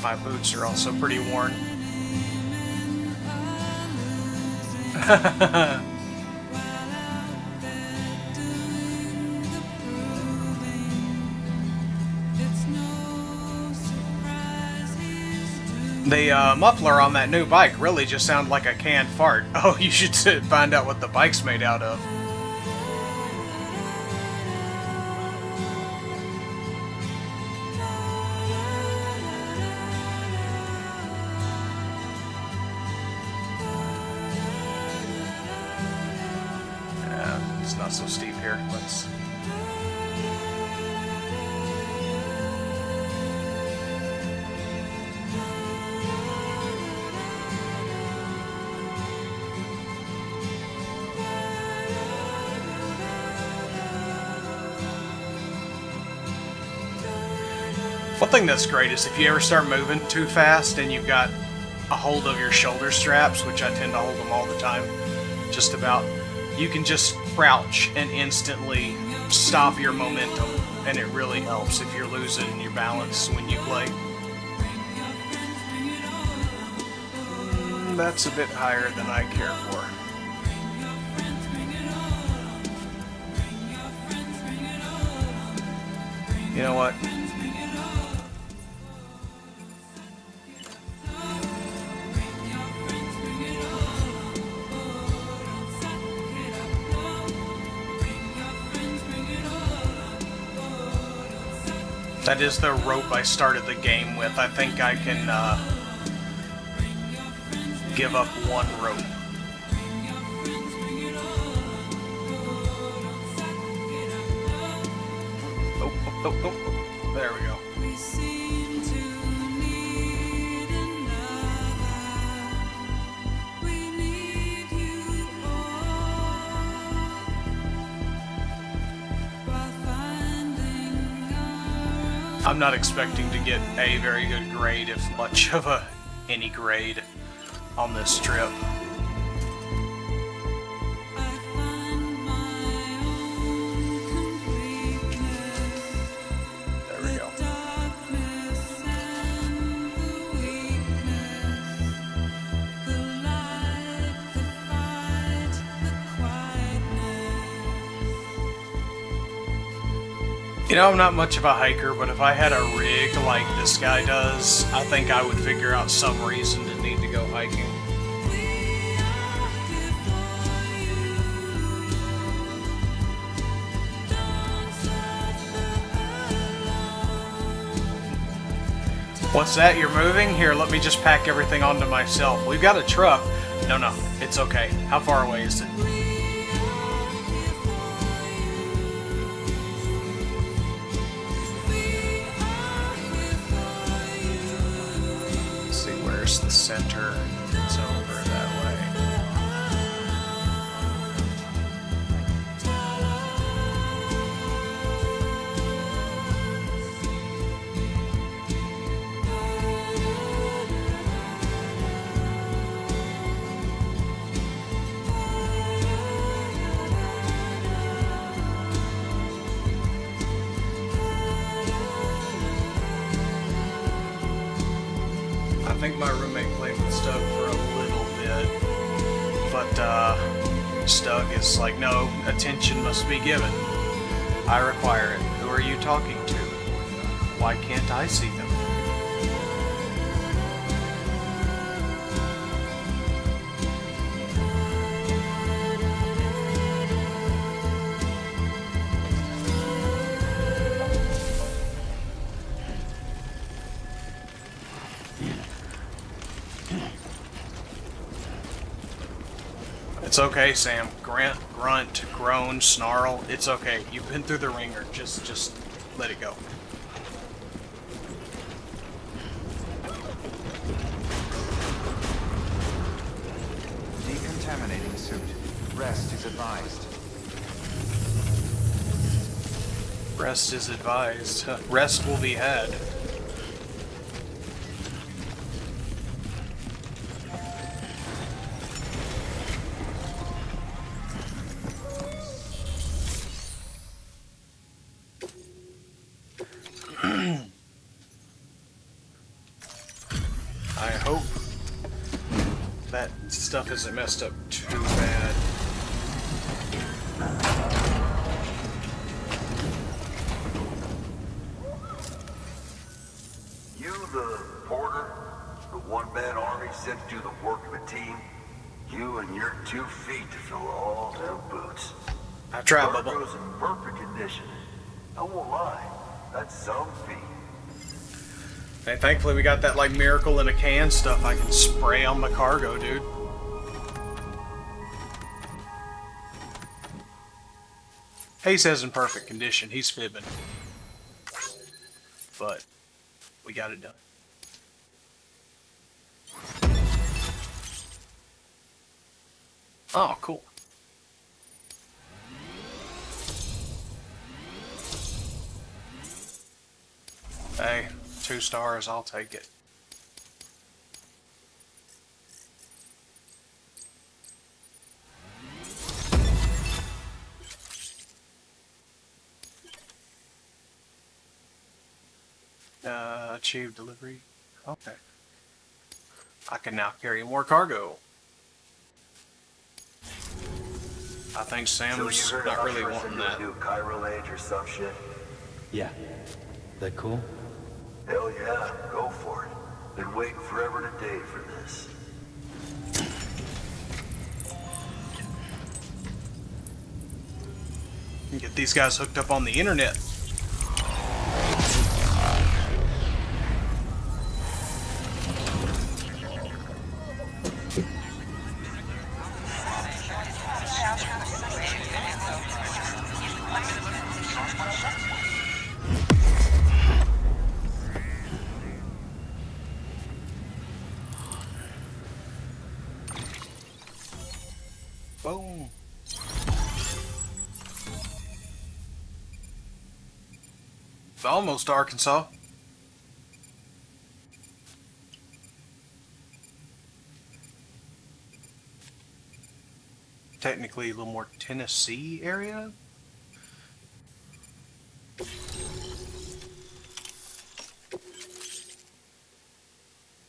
My boots are also pretty worn. The muffler on that new bike really just sounded like a canned fart. Oh, you should find out what the bike's made out of. it's not so steep here. Let's... One thing that's great is if you ever start moving too fast and you've got a hold of your shoulder straps, which I tend to hold them all the time, just about, you can just crouch and instantly stop your momentum, and it really helps if you're losing your balance when you play. That's a bit higher than I care for. You know what? That is the rope I started the game with. I think I can give up one rope. Oh. There we go. I'm not expecting to get a very good grade, if much of any grade, on this trip. There we go. You know, I'm not much of a hiker, but if I had a rig like this guy does, I think I would figure out some reason to need to go hiking. What's that? You're moving? Here, let me just pack everything onto myself. We've got a truck. No, it's okay. How far away is it? The center, it's over that way. I think my roommate played with Stug for a little bit, but Stug is like, no, attention must be given. I require it. Who are you talking to? Why can't I see them? It's okay, Sam. Grunt, groan, snarl. It's okay. You've been through the ringer. Just let it go. Decontaminating suit. Rest is advised. Rest is advised. Rest will be had. I hope that stuff isn't messed up too bad. You the porter? The one-man army sent to do the work of a team? You and your 2 feet to fill all them boots. I tried, Bubba. Cargo's in perfect condition. I won't lie, that's some feat. Hey, thankfully we got that like miracle in a can stuff I can spray on my cargo, dude. He says in perfect condition. He's fibbing. But we got it done. Oh, cool. Hey, 2 stars, I'll take it. Achieve delivery. Okay. I can now carry more cargo. I think Sam's So you heard not really Oshmer wanting said that. you'll do chiral age or some shit? Yeah. That cool? Hell yeah, go for it. Been waiting forever today for this. Get these guys hooked up on the internet. Boom. It's almost Arkansas. Technically a little more Tennessee area.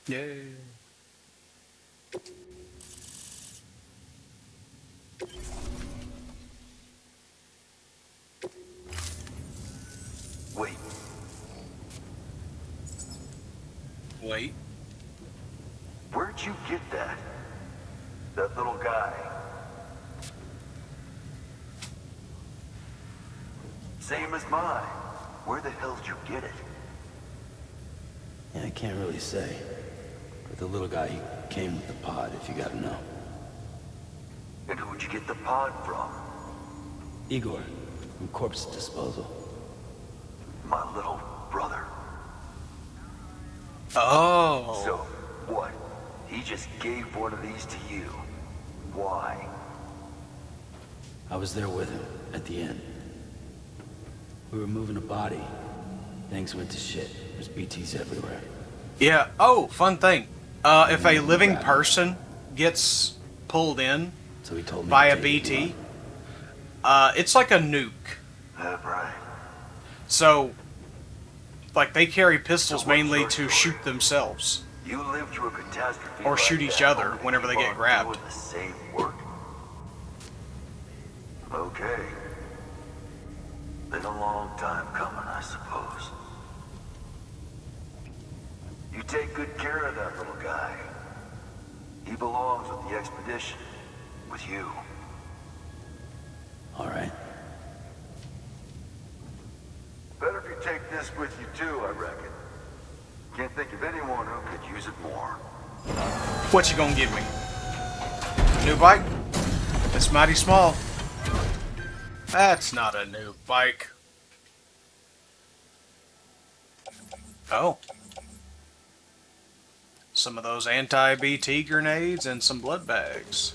Yay. Wait, Wait. where'd you get that? That little guy? Same as mine. Where the hell did you get it? Yeah, I can't really say. But the little guy, he came with the pod, if you gotta know. And who'd you get the pod from? Igor, from Corpse Disposal. My little brother. Oh. So, what? He just gave one of these to you. Why? I was there with him, at the end. We were moving a body. Things went to shit. There's BTs everywhere. Yeah. Oh, fun thing. If a living person gets pulled in So he told me by to a take you BT, on. it's like a nuke. Right. So, like, they carry pistols So what's mainly your to story? shoot themselves. You lived through a catastrophe Or like shoot each that, other only to whenever they keep get on grabbed. doing the same work. Okay. Been a long time coming, I suppose. You take good care of that little guy. He belongs with the expedition. With you. All right. Better if you take this with you too, I reckon. Can't think of anyone who could use it more. What you gonna give me? A new bike? It's mighty small. That's not a new bike. Oh. Some of those anti-BT grenades and some blood bags.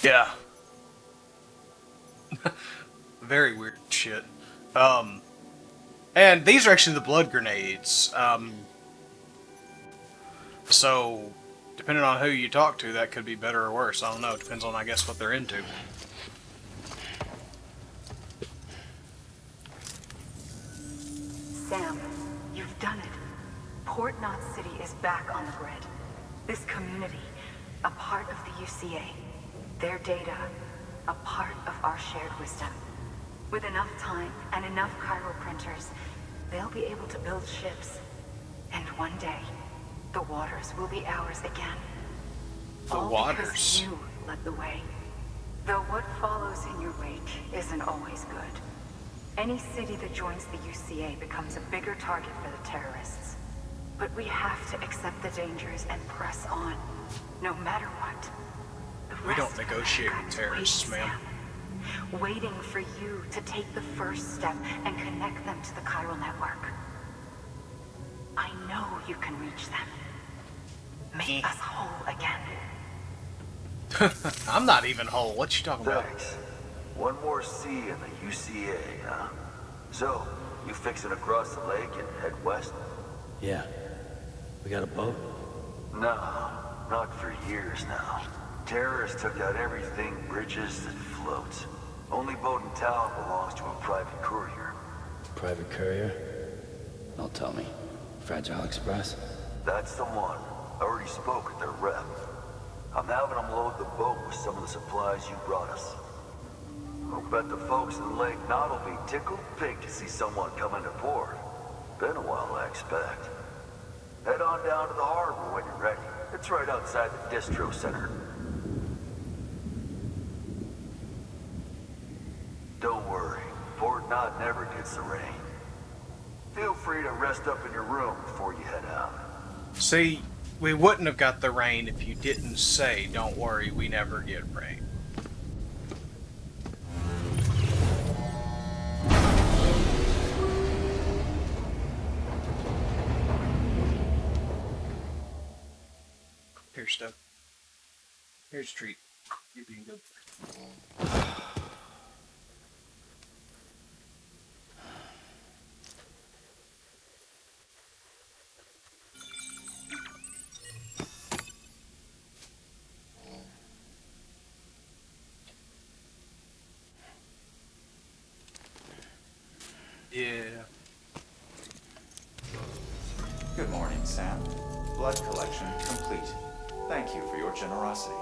Yeah. Very weird shit. And these are actually the blood grenades. So, depending on who you talk to, that could be better or worse. I don't know. It depends on, I guess, what they're into. Sam, you've done it. Port Knot City is back on the grid. This community, a part of the UCA. Their data, a part of our shared wisdom. With enough time and enough chiral printers, they'll be able to build ships. And one day, the waters will be ours again. The All waters. because you led the way. Though what follows in your wake isn't always good. Any city that joins the UCA becomes a bigger target for the terrorists. But we have to accept the dangers and press on, no matter what. The We don't rest of negotiate with mankind's terrorists, waiting, ma'am. Sam. Waiting for you to take the first step and connect them to the chiral network. I know you can reach them. Make us whole again. I'm not even whole. What you talking about? Thanks. One more C in the UCA, huh? So, you fixing to cross the lake and head west? Yeah. We got a boat? No, not for years now. Terrorists took out everything bridges that floats. Only boat in town belongs to a private courier. Private courier? Don't tell me. Fragile Express? That's the one. I already spoke with their rep. I'm having them load the boat with some of the supplies you brought us. I'll bet the folks in Lake Knot will be tickled pink to see someone come into port. Been a while, I expect. Head on down to the harbor when you're ready. It's right outside the distro center. Don't worry, Port Knot never gets the rain. Feel free to rest up in your room before you head out. See, we wouldn't have got the rain if you didn't say, don't worry, we never get rain. Here, stuff. Here's a treat. You're being good. Yeah. Good morning, Sam. Blood collection complete. Thank you for your generosity.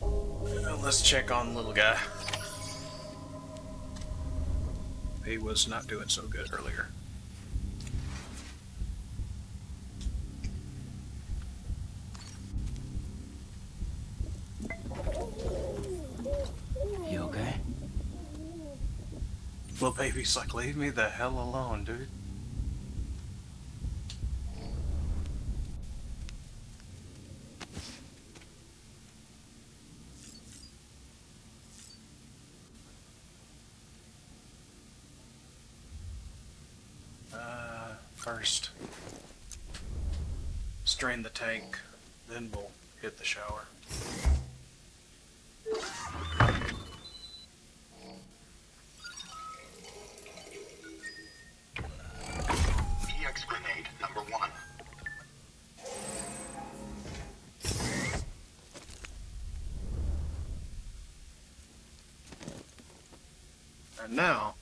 Well, let's check on little guy. He was not doing so good earlier. You okay? Little baby's like, leave me the hell alone, dude. First, strain the tank, then we'll hit the shower. EX grenade number 1. And now,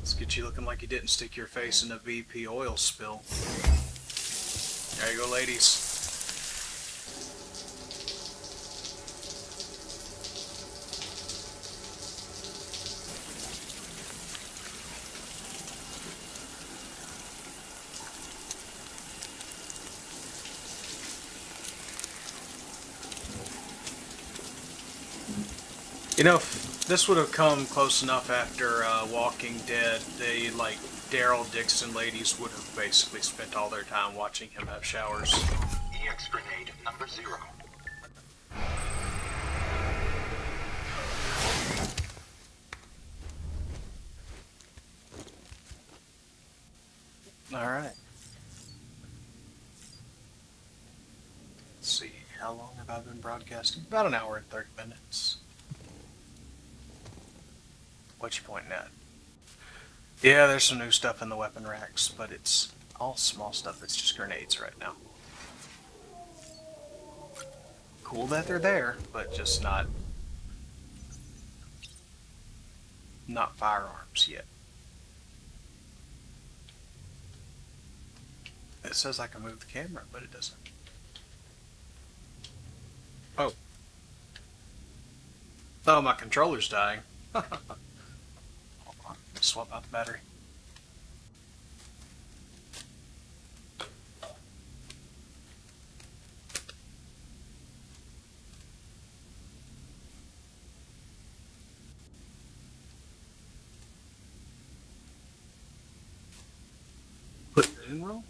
let's get you looking like you didn't stick your face in a VP oil spill. There you go, ladies. You know, if this would have come close enough after Walking Dead, they, like, Daryl Dixon ladies would have basically spent all their time watching him have showers. EX grenade number 0. Alright. Let's see, how long have I been broadcasting? About an hour and 30 minutes. What you pointing at? Yeah, there's some new stuff in the weapon racks, but it's all small stuff. It's just grenades right now. Cool that they're there, but just not firearms yet. It says I can move the camera, but it doesn't. Oh. Oh, my controller's dying. Hold on, swap out the battery. Put it in roll?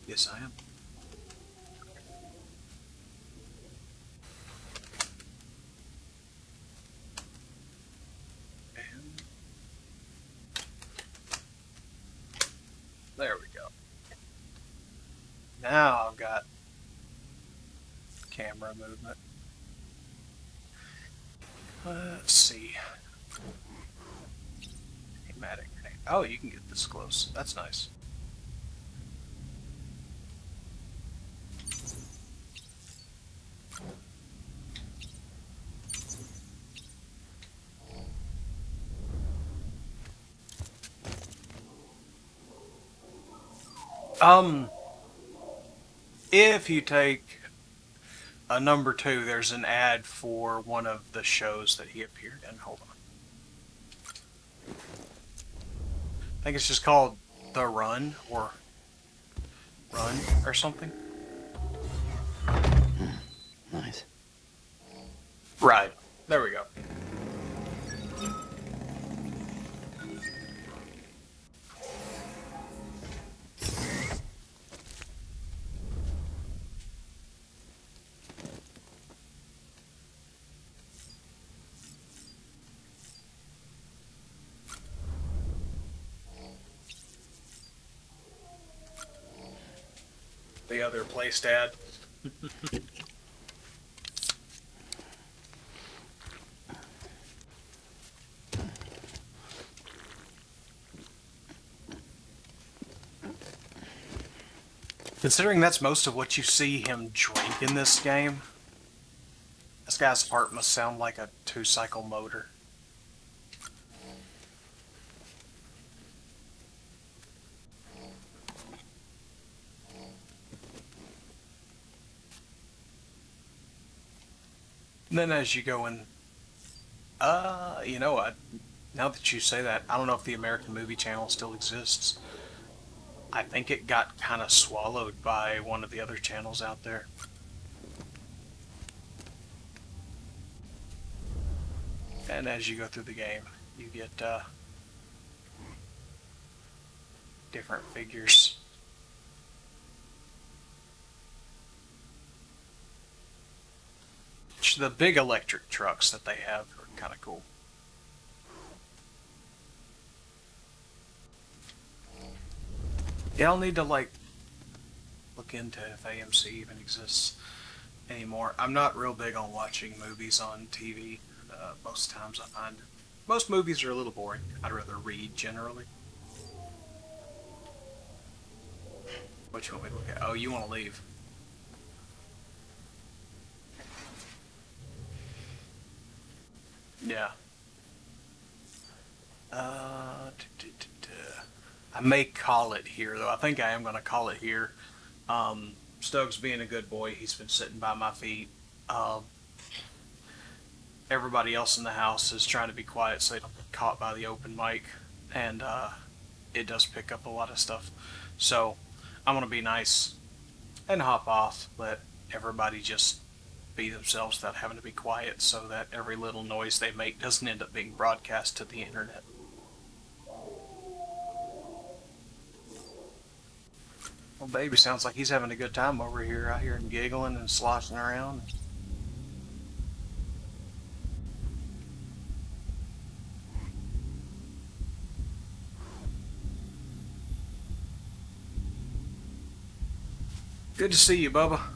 Yes, I am. And there we go. Now I've got camera movement. Let's see. Hematic grenade. Oh, you can get this close. That's nice. If you take a number 2, there's an ad for one of the shows that he appeared in. Hold on. I think it's just called The Run or Run or something. Nice. Right. There we go. The other placed ad. Considering that's most of what you see him drink in this game, this guy's heart must sound like a 2-cycle motor. And then as you go in, you know what? Now that you say that, I don't know if the American Movie Channel still exists. I think it got kind of swallowed by one of the other channels out there. And as you go through the game, you get different figures. The big electric trucks that they have are kind of cool. Yeah, I'll need to like look into if AMC even exists anymore. I'm not real big on watching movies on TV. Most times I find most movies are a little boring. I'd rather read generally. What you want me to look at? Oh, you want to leave. Yeah. I may call it here, though. I think I am going to call it here. Stokes being a good boy, he's been sitting by my feet. Everybody else in the house is trying to be quiet so they don't get caught by the open mic. And it does pick up a lot of stuff. So I'm going to be nice and hop off, let everybody just be themselves without having to be quiet so that every little noise they make doesn't end up being broadcast to the internet. Well, baby sounds like he's having a good time over here. I hear him giggling and sloshing around. Good to see you, Bubba.